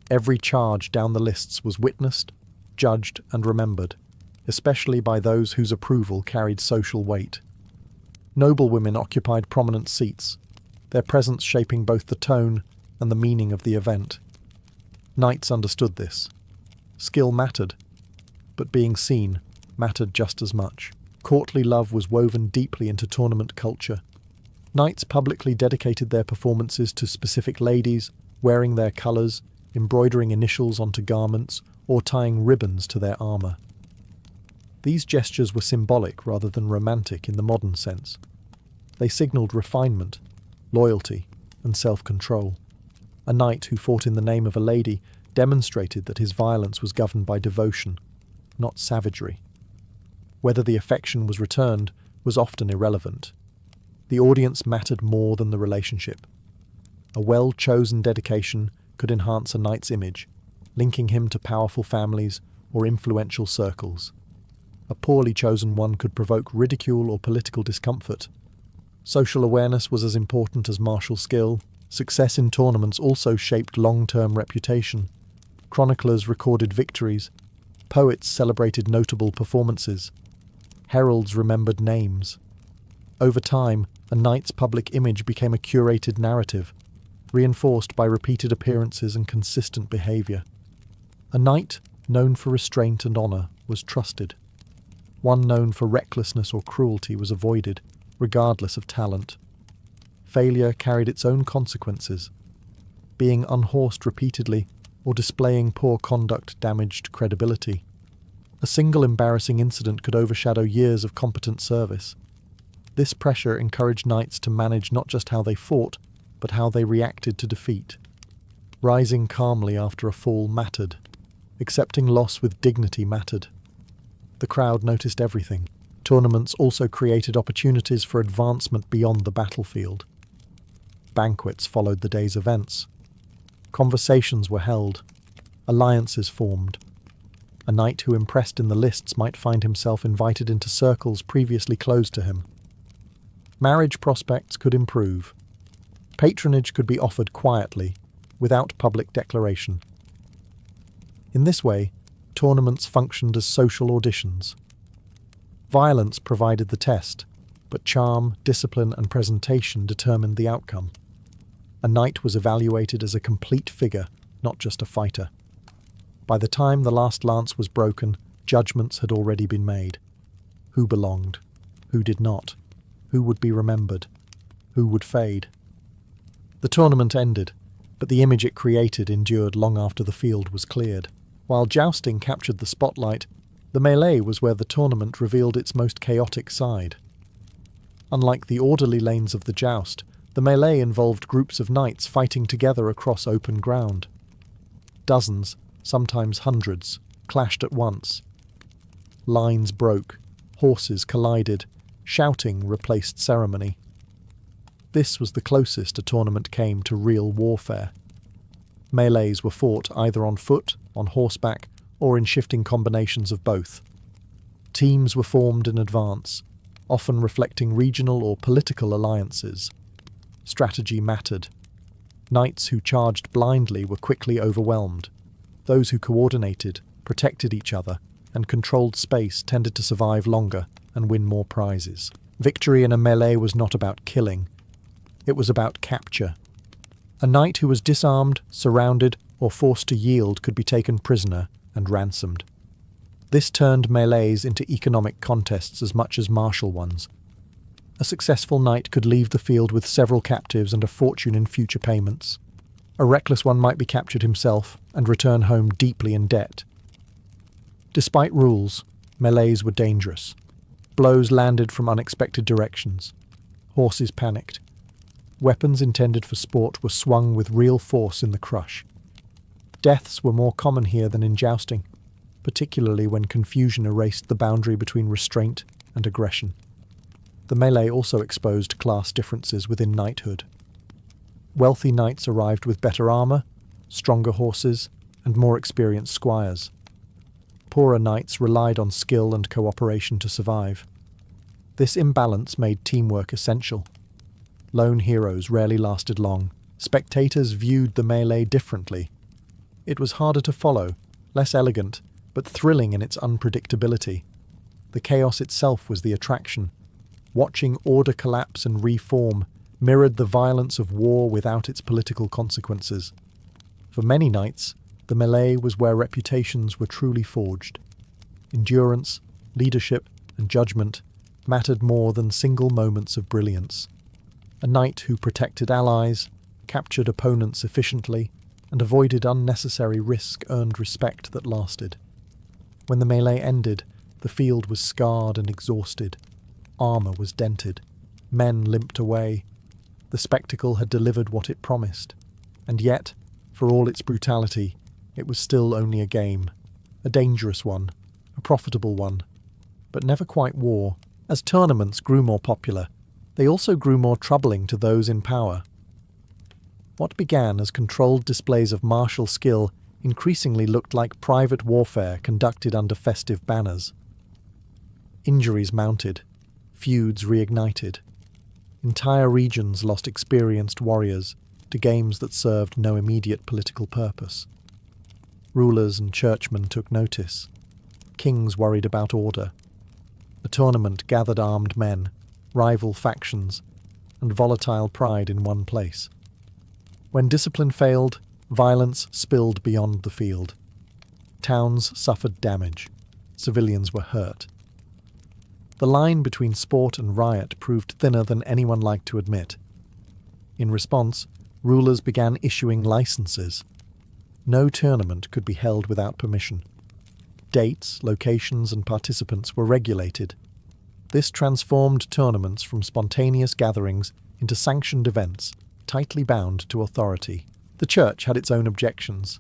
Every charge down the lists was witnessed, judged and remembered, especially by those whose approval carried social weight. Noblewomen occupied prominent seats, their presence shaping both the tone and the meaning of the event. Knights understood this. Skill mattered, but being seen mattered just as much. Courtly love was woven deeply into tournament culture. Knights publicly dedicated their performances to specific ladies, wearing their colours, embroidering initials onto garments, or tying ribbons to their armour. These gestures were symbolic rather than romantic in the modern sense. They signalled refinement, loyalty, and self-control. A knight who fought in the name of a lady demonstrated that his violence was governed by devotion, not savagery. Whether the affection was returned was often irrelevant. The audience mattered more than the relationship. A well-chosen dedication could enhance a knight's image, linking him to powerful families or influential circles. A poorly chosen one could provoke ridicule or political discomfort. Social awareness was as important as martial skill. Success in tournaments also shaped long-term reputation. Chroniclers recorded victories. Poets celebrated notable performances. Heralds remembered names. Over time, a knight's public image became a curated narrative, reinforced by repeated appearances and consistent behaviour. A knight, known for restraint and honour, was trusted. One known for recklessness or cruelty was avoided, regardless of talent. Failure carried its own consequences. Being unhorsed repeatedly or displaying poor conduct damaged credibility. A single embarrassing incident could overshadow years of competent service. This pressure encouraged knights to manage not just how they fought, but how they reacted to defeat. Rising calmly after a fall mattered. Accepting loss with dignity mattered. The crowd noticed everything. Tournaments also created opportunities for advancement beyond the battlefield. Banquets followed the day's events. Conversations were held. Alliances formed. A knight who impressed in the lists might find himself invited into circles previously closed to him. Marriage prospects could improve. Patronage could be offered quietly, without public declaration. In this way, tournaments functioned as social auditions. Violence provided the test, but charm, discipline, and presentation determined the outcome. A knight was evaluated as a complete figure, not just a fighter. By the time the last lance was broken, judgments had already been made. Who belonged? Who did not? Who would be remembered? Who would fade? The tournament ended, but the image it created endured long after the field was cleared. While jousting captured the spotlight, the melee was where the tournament revealed its most chaotic side. Unlike the orderly lanes of the joust, the melee involved groups of knights fighting together across open ground. Dozens, sometimes hundreds, clashed at once. Lines broke, horses collided, shouting replaced ceremony. This was the closest a tournament came to real warfare. Melees were fought either on foot, on horseback, or in shifting combinations of both. Teams were formed in advance, often reflecting regional or political alliances. Strategy mattered. Knights who charged blindly were quickly overwhelmed. Those who coordinated, protected each other, and controlled space tended to survive longer and win more prizes. Victory in a melee was not about killing. It was about capture. A knight who was disarmed, surrounded, or forced to yield could be taken prisoner and ransomed. This turned melees into economic contests as much as martial ones. A successful knight could leave the field with several captives and a fortune in future payments. A reckless one might be captured himself and return home deeply in debt. Despite rules, melees were dangerous. Blows landed from unexpected directions. Horses panicked. Weapons intended for sport were swung with real force in the crush. Deaths were more common here than in jousting, particularly when confusion erased the boundary between restraint and aggression. The melee also exposed class differences within knighthood. Wealthy knights arrived with better armour, stronger horses, and more experienced squires. Poorer knights relied on skill and cooperation to survive. This imbalance made teamwork essential. Lone heroes rarely lasted long. Spectators viewed the melee differently. It was harder to follow, less elegant, but thrilling in its unpredictability. The chaos itself was the attraction. Watching order collapse and reform mirrored the violence of war without its political consequences. For many knights, the melee was where reputations were truly forged. Endurance, leadership, and judgment mattered more than single moments of brilliance. A knight who protected allies, captured opponents efficiently, and avoided unnecessary risk earned respect that lasted. When the melee ended, the field was scarred and exhausted. Armour was dented. Men limped away. The spectacle had delivered what it promised. And yet, for all its brutality, it was still only a game. A dangerous one, a profitable one, but never quite war. As tournaments grew more popular, they also grew more troubling to those in power. What began as controlled displays of martial skill increasingly looked like private warfare conducted under festive banners. Injuries mounted, feuds reignited. Entire regions lost experienced warriors to games that served no immediate political purpose. Rulers and churchmen took notice. Kings worried about order. The tournament gathered armed men, rival factions, and volatile pride in one place. When discipline failed, violence spilled beyond the field. Towns suffered damage. Civilians were hurt. The line between sport and riot proved thinner than anyone liked to admit. In response, rulers began issuing licenses. No tournament could be held without permission. Dates, locations, and participants were regulated. This transformed tournaments from spontaneous gatherings into sanctioned events, tightly bound to authority. The church had its own objections.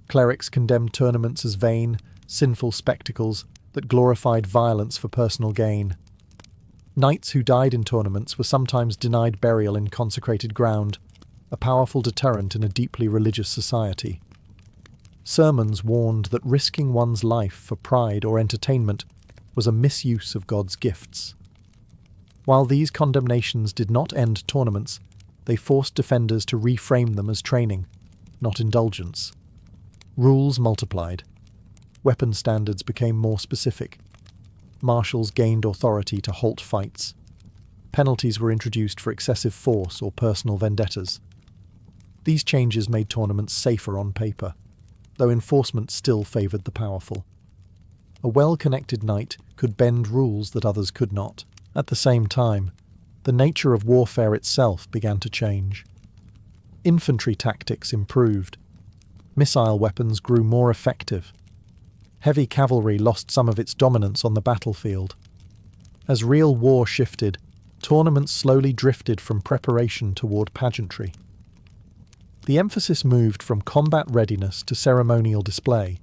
Clerics condemned tournaments as vain, sinful spectacles that glorified violence for personal gain. Knights who died in tournaments were sometimes denied burial in consecrated ground, a powerful deterrent in a deeply religious society. Sermons warned that risking one's life for pride or entertainment was a misuse of God's gifts. While these condemnations did not end tournaments, they forced defenders to reframe them as training, not indulgence. Rules multiplied. Weapon standards became more specific. Marshals gained authority to halt fights. Penalties were introduced for excessive force or personal vendettas. These changes made tournaments safer on paper, though enforcement still favoured the powerful. A well-connected knight could bend rules that others could not. At the same time, the nature of warfare itself began to change. Infantry tactics improved. Missile weapons grew more effective. Heavy cavalry lost some of its dominance on the battlefield. As real war shifted, tournaments slowly drifted from preparation toward pageantry. The emphasis moved from combat readiness to ceremonial display.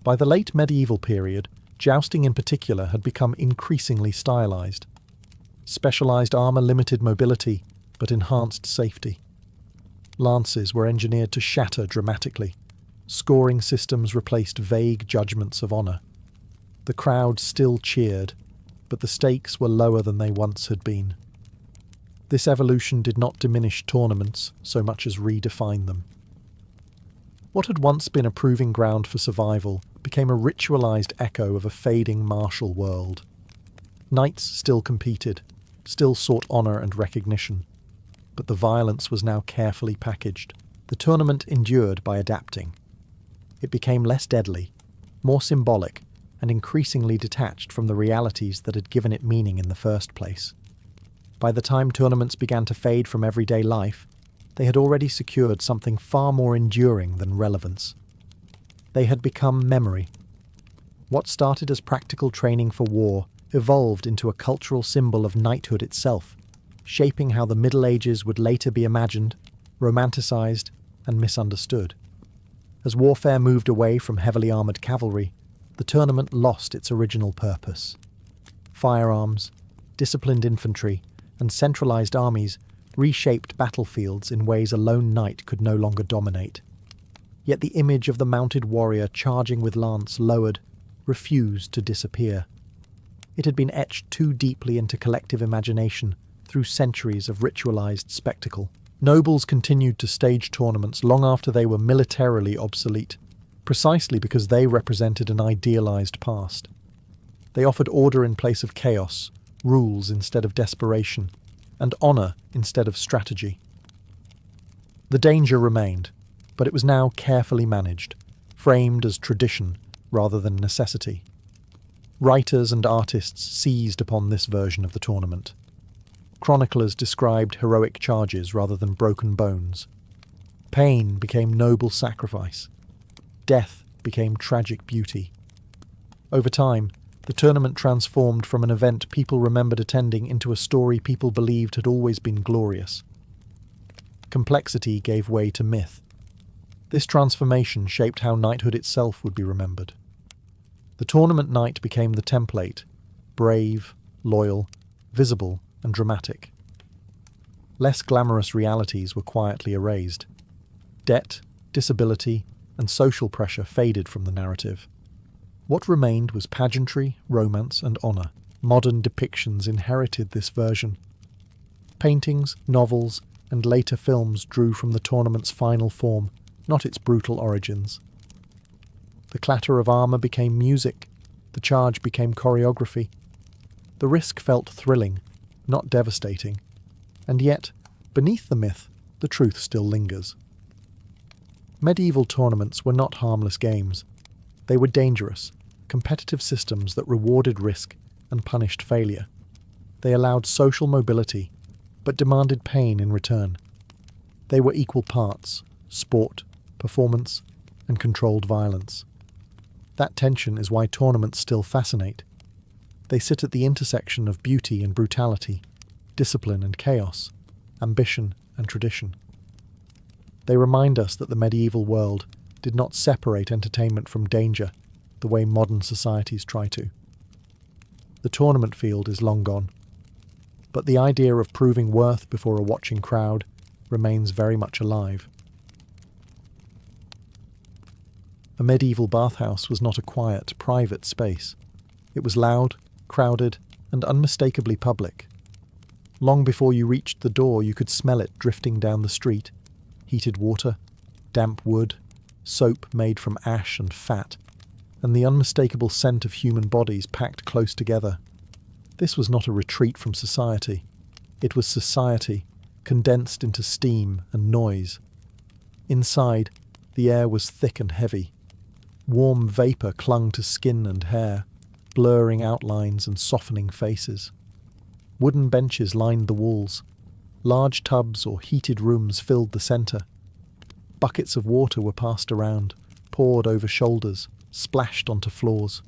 By the late medieval period, jousting in particular had become increasingly stylized. Specialized armor limited mobility, but enhanced safety. Lances were engineered to shatter dramatically. Scoring systems replaced vague judgments of honor. The crowd still cheered, but the stakes were lower than they once had been. This evolution did not diminish tournaments so much as redefine them. What had once been a proving ground for survival became a ritualized echo of a fading martial world. Knights still competed, still sought honor and recognition, but the violence was now carefully packaged. The tournament endured by adapting. It became less deadly, more symbolic, and increasingly detached from the realities that had given it meaning in the first place. By the time tournaments began to fade from everyday life, they had already secured something far more enduring than relevance. They had become memory. What started as practical training for war evolved into a cultural symbol of knighthood itself, shaping how the Middle Ages would later be imagined, romanticized, and misunderstood. As warfare moved away from heavily armoured cavalry, the tournament lost its original purpose. Firearms, disciplined infantry, and centralized armies reshaped battlefields in ways a lone knight could no longer dominate. Yet the image of the mounted warrior charging with lance lowered refused to disappear. It had been etched too deeply into collective imagination through centuries of ritualized spectacle. Nobles continued to stage tournaments long after they were militarily obsolete, precisely because they represented an idealized past. They offered order in place of chaos, rules instead of desperation, and honor instead of strategy. The danger remained, but it was now carefully managed, framed as tradition rather than necessity. Writers and artists seized upon this version of the tournament. Chroniclers described heroic charges rather than broken bones. Pain became noble sacrifice. Death became tragic beauty. Over time, the tournament transformed from an event people remembered attending into a story people believed had always been glorious. Complexity gave way to myth. This transformation shaped how knighthood itself would be remembered. The tournament night became the template: brave, loyal, visible, and dramatic. Less glamorous realities were quietly erased. Debt, disability, and social pressure faded from the narrative. What remained was pageantry, romance, and honour. Modern depictions inherited this version. Paintings, novels, and later films drew from the tournament's final form, not its brutal origins. The clatter of armour became music, the charge became choreography. The risk felt thrilling, not devastating. And yet, beneath the myth, the truth still lingers. Medieval tournaments were not harmless games. They were dangerous, competitive systems that rewarded risk and punished failure. They allowed social mobility, but demanded pain in return. They were equal parts: sport, performance, and controlled violence. That tension is why tournaments still fascinate. They sit at the intersection of beauty and brutality, discipline and chaos, ambition and tradition. They remind us that the medieval world did not separate entertainment from danger the way modern societies try to. The tournament field is long gone, but the idea of proving worth before a watching crowd remains very much alive. A medieval bathhouse was not a quiet, private space. It was loud, crowded, and unmistakably public. Long before you reached the door, you could smell it drifting down the street: heated water, damp wood, soap made from ash and fat, and the unmistakable scent of human bodies packed close together. This was not a retreat from society. It was society, condensed into steam and noise. Inside, the air was thick and heavy. Warm vapour clung to skin and hair, blurring outlines and softening faces. Wooden benches lined the walls. Large tubs or heated rooms filled the centre. Buckets of water were passed around, poured over shoulders, splashed onto floors.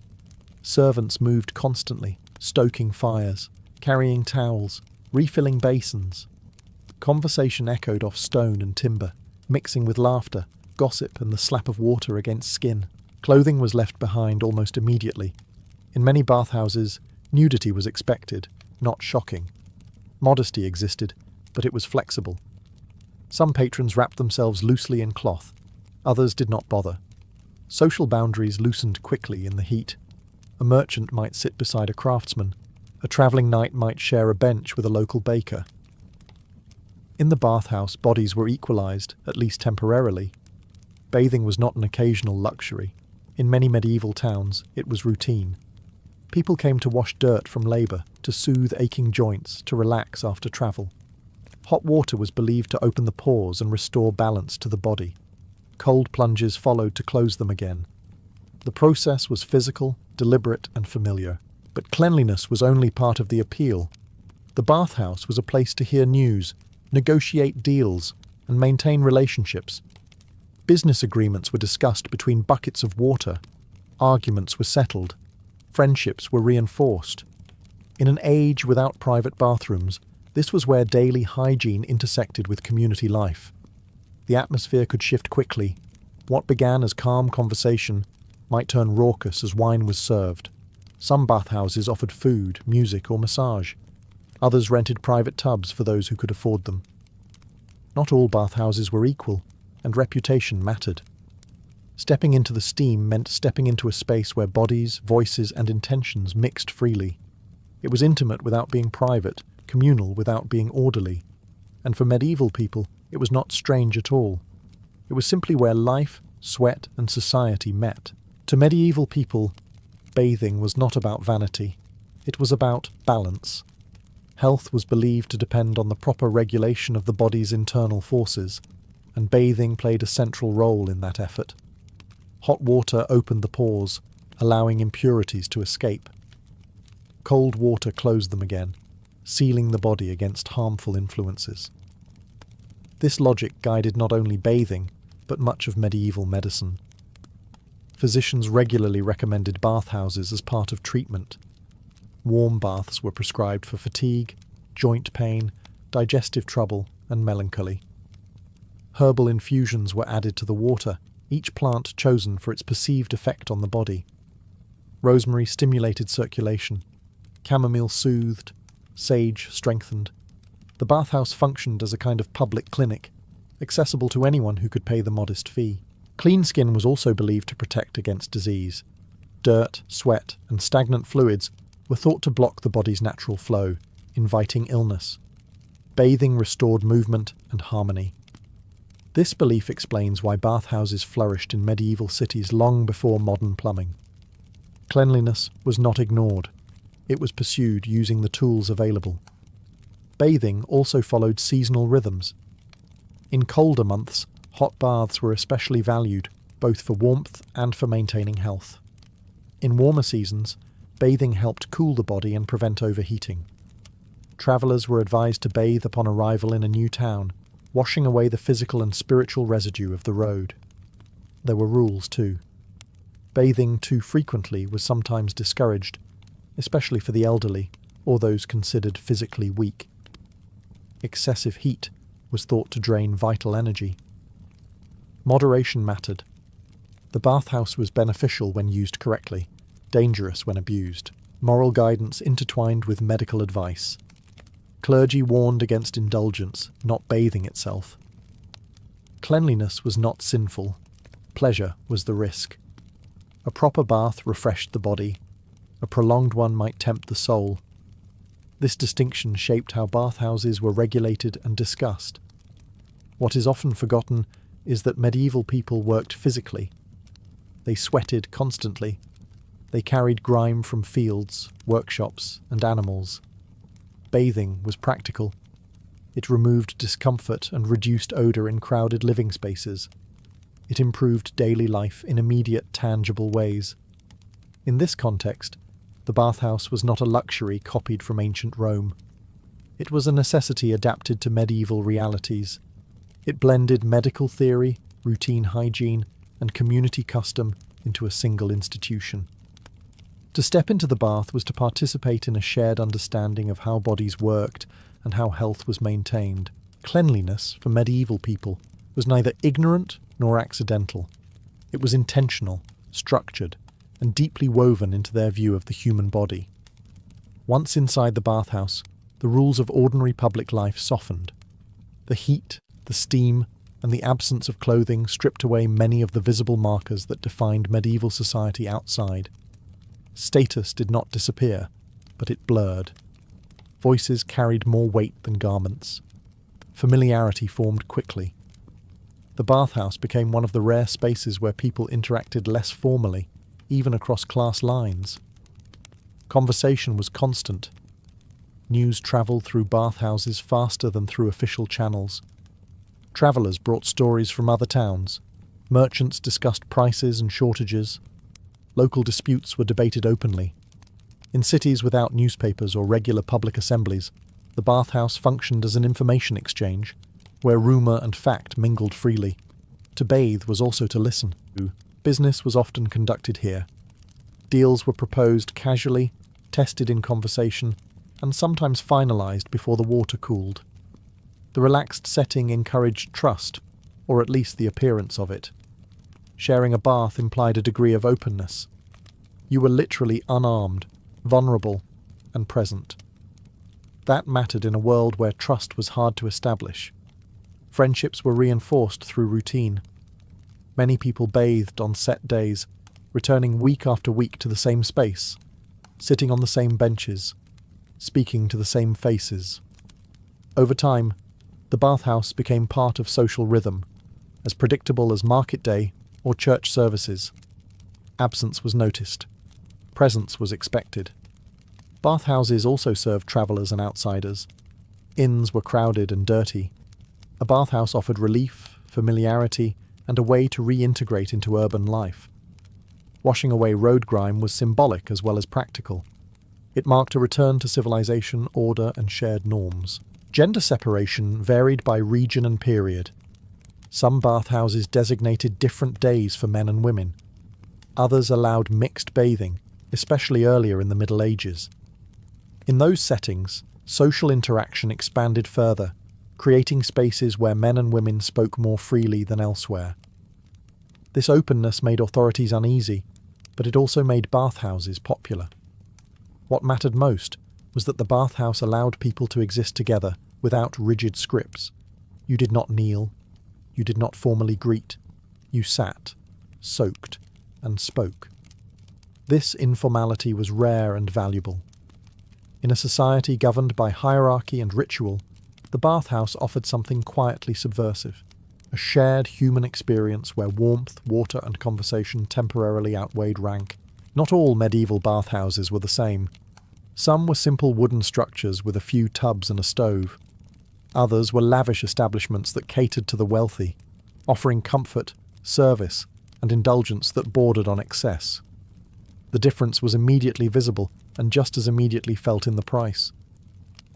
Servants moved constantly, stoking fires, carrying towels, refilling basins. Conversation echoed off stone and timber, mixing with laughter, gossip, and the slap of water against skin. Clothing was left behind almost immediately. In many bathhouses, nudity was expected, not shocking. Modesty existed, but it was flexible. Some patrons wrapped themselves loosely in cloth. Others did not bother. Social boundaries loosened quickly in the heat. A merchant might sit beside a craftsman. A travelling knight might share a bench with a local baker. In the bathhouse, bodies were equalised, at least temporarily. Bathing was not an occasional luxury. In many medieval towns, it was routine. People came to wash dirt from labour, to soothe aching joints, to relax after travel. Hot water was believed to open the pores and restore balance to the body. Cold plunges followed to close them again. The process was physical, deliberate, and familiar. But cleanliness was only part of the appeal. The bathhouse was a place to hear news, negotiate deals, and maintain relationships. Business agreements were discussed between buckets of water. Arguments were settled. Friendships were reinforced. In an age without private bathrooms, this was where daily hygiene intersected with community life. The atmosphere could shift quickly. What began as calm conversation might turn raucous as wine was served. Some bathhouses offered food, music, or massage. Others rented private tubs for those who could afford them. Not all bathhouses were equal, and reputation mattered. Stepping into the steam meant stepping into a space where bodies, voices, and intentions mixed freely. It was intimate without being private, communal without being orderly. And for medieval people, it was not strange at all. It was simply where life, sweat, and society met. To medieval people, bathing was not about vanity. It was about balance. Health was believed to depend on the proper regulation of the body's internal forces, and bathing played a central role in that effort. Hot water opened the pores, allowing impurities to escape. Cold water closed them again, sealing the body against harmful influences. This logic guided not only bathing, but much of medieval medicine. Physicians regularly recommended bathhouses as part of treatment. Warm baths were prescribed for fatigue, joint pain, digestive trouble, and melancholy. Herbal infusions were added to the water, each plant chosen for its perceived effect on the body. Rosemary stimulated circulation, chamomile soothed, sage strengthened. The bathhouse functioned as a kind of public clinic, accessible to anyone who could pay the modest fee. Clean skin was also believed to protect against disease. Dirt, sweat, and stagnant fluids were thought to block the body's natural flow, inviting illness. Bathing restored movement and harmony. This belief explains why bathhouses flourished in medieval cities long before modern plumbing. Cleanliness was not ignored. It was pursued using the tools available. Bathing also followed seasonal rhythms. In colder months, hot baths were especially valued, both for warmth and for maintaining health. In warmer seasons, bathing helped cool the body and prevent overheating. Travellers were advised to bathe upon arrival in a new town, washing away the physical and spiritual residue of the road. There were rules too. Bathing too frequently was sometimes discouraged, especially for the elderly or those considered physically weak. Excessive heat was thought to drain vital energy. Moderation mattered. The bathhouse was beneficial when used correctly, dangerous when abused. Moral guidance intertwined with medical advice. Clergy warned against indulgence, not bathing itself. Cleanliness was not sinful. Pleasure was the risk. A proper bath refreshed the body. A prolonged one might tempt the soul. This distinction shaped how bathhouses were regulated and discussed. What is often forgotten is that medieval people worked physically. They sweated constantly. They carried grime from fields, workshops, and animals. Bathing was practical. It removed discomfort and reduced odour in crowded living spaces. It improved daily life in immediate, tangible ways. In this context, the bathhouse was not a luxury copied from ancient Rome. It was a necessity adapted to medieval realities. It blended medical theory, routine hygiene, and community custom into a single institution. To step into the bath was to participate in a shared understanding of how bodies worked and how health was maintained. Cleanliness, for medieval people, was neither ignorant nor accidental. It was intentional, structured, and deeply woven into their view of the human body. Once inside the bathhouse, the rules of ordinary public life softened. The heat, the steam, and the absence of clothing stripped away many of the visible markers that defined medieval society outside. Status did not disappear, but it blurred. Voices carried more weight than garments. Familiarity formed quickly. The bathhouse became one of the rare spaces where people interacted less formally, even across class lines. Conversation was constant. News travelled through bathhouses faster than through official channels. Travellers brought stories from other towns. Merchants discussed prices and shortages. Local disputes were debated openly. In cities without newspapers or regular public assemblies, the bathhouse functioned as an information exchange, where rumour and fact mingled freely. To bathe was also to listen. Business was often conducted here. Deals were proposed casually, tested in conversation, and sometimes finalised before the water cooled. The relaxed setting encouraged trust, or at least the appearance of it. Sharing a bath implied a degree of openness. You were literally unarmed, vulnerable, and present. That mattered in a world where trust was hard to establish. Friendships were reinforced through routine. Many people bathed on set days, returning week after week to the same space, sitting on the same benches, speaking to the same faces. Over time, the bathhouse became part of social rhythm, as predictable as market day or church services. Absence was noticed. Presence was expected. Bathhouses also served travellers and outsiders. Inns were crowded and dirty. A bathhouse offered relief, familiarity, and a way to reintegrate into urban life. Washing away road grime was symbolic as well as practical. It marked a return to civilization, order, and shared norms. Gender separation varied by region and period. Some bathhouses designated different days for men and women. Others allowed mixed bathing, especially earlier in the Middle Ages. In those settings, social interaction expanded further, creating spaces where men and women spoke more freely than elsewhere. This openness made authorities uneasy, but it also made bathhouses popular. What mattered most was that the bathhouse allowed people to exist together without rigid scripts. You did not kneel, you did not formally greet, you sat, soaked, and spoke. This informality was rare and valuable. In a society governed by hierarchy and ritual, the bathhouse offered something quietly subversive, a shared human experience where warmth, water, and conversation temporarily outweighed rank. Not all medieval bathhouses were the same. Some were simple wooden structures with a few tubs and a stove. Others were lavish establishments that catered to the wealthy, offering comfort, service, and indulgence that bordered on excess. The difference was immediately visible and just as immediately felt in the price.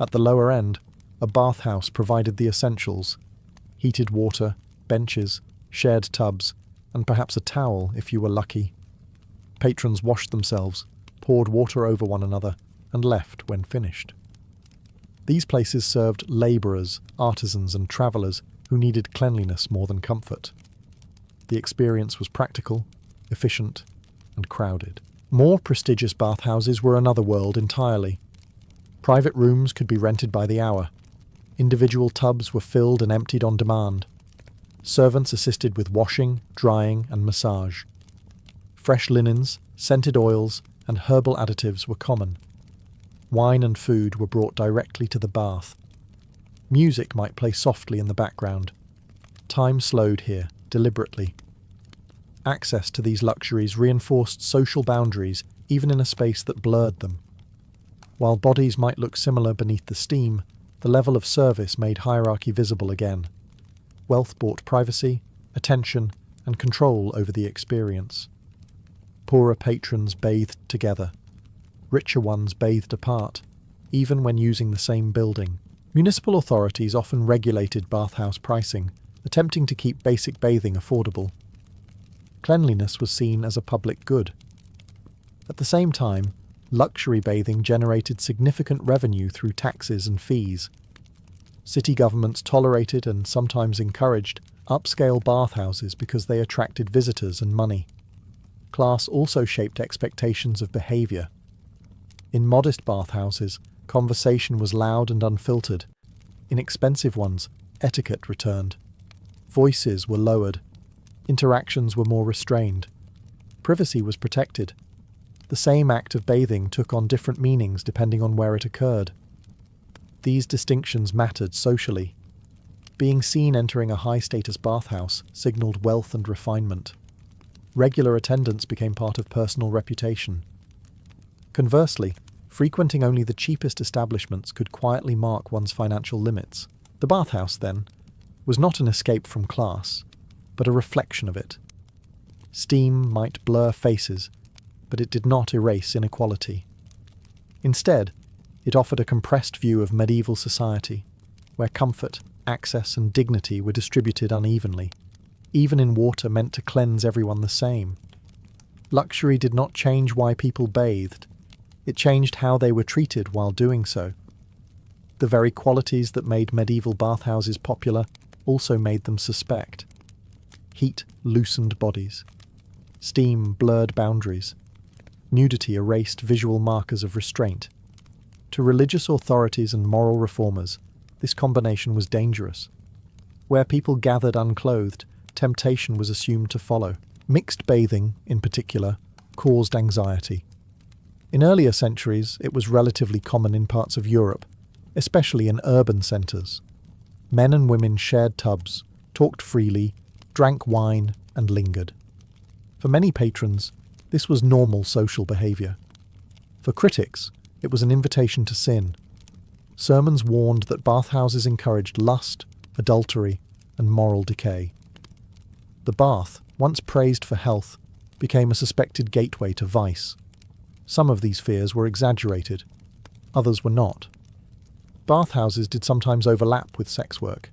At the lower end, a bathhouse provided the essentials: heated water, benches, shared tubs, and perhaps a towel if you were lucky. Patrons washed themselves, poured water over one another, and left when finished. These places served labourers, artisans, and travellers who needed cleanliness more than comfort. The experience was practical, efficient, and crowded. More prestigious bathhouses were another world entirely. Private rooms could be rented by the hour. Individual tubs were filled and emptied on demand. Servants assisted with washing, drying, and massage. Fresh linens, scented oils, and herbal additives were common. Wine and food were brought directly to the bath. Music might play softly in the background. Time slowed here, deliberately. Access to these luxuries reinforced social boundaries even in a space that blurred them. While bodies might look similar beneath the steam, the level of service made hierarchy visible again. Wealth brought privacy, attention, and control over the experience. Poorer patrons bathed together. Richer ones bathed apart, even when using the same building. Municipal authorities often regulated bathhouse pricing, attempting to keep basic bathing affordable. Cleanliness was seen as a public good. At the same time, luxury bathing generated significant revenue through taxes and fees. City governments tolerated and sometimes encouraged upscale bathhouses because they attracted visitors and money. Class also shaped expectations of behaviour. In modest bathhouses, conversation was loud and unfiltered. In expensive ones, etiquette returned. Voices were lowered. Interactions were more restrained. Privacy was protected. The same act of bathing took on different meanings depending on where it occurred. These distinctions mattered socially. Being seen entering a high-status bathhouse signalled wealth and refinement. Regular attendance became part of personal reputation. Conversely, frequenting only the cheapest establishments could quietly mark one's financial limits. The bathhouse, then, was not an escape from class, but a reflection of it. Steam might blur faces, but it did not erase inequality. Instead, it offered a compressed view of medieval society, where comfort, access, and dignity were distributed unevenly, even in water meant to cleanse everyone the same. Luxury did not change why people bathed. It changed how they were treated while doing so. The very qualities that made medieval bathhouses popular also made them suspect. Heat loosened bodies. Steam blurred boundaries. Nudity erased visual markers of restraint. To religious authorities and moral reformers, this combination was dangerous. Where people gathered unclothed, temptation was assumed to follow. Mixed bathing, in particular, caused anxiety. In earlier centuries, it was relatively common in parts of Europe, especially in urban centres. Men and women shared tubs, talked freely, drank wine, and lingered. For many patrons, this was normal social behaviour. For critics, it was an invitation to sin. Sermons warned that bathhouses encouraged lust, adultery, and moral decay. The bath, once praised for health, became a suspected gateway to vice. Some of these fears were exaggerated, others were not. Bathhouses did sometimes overlap with sex work.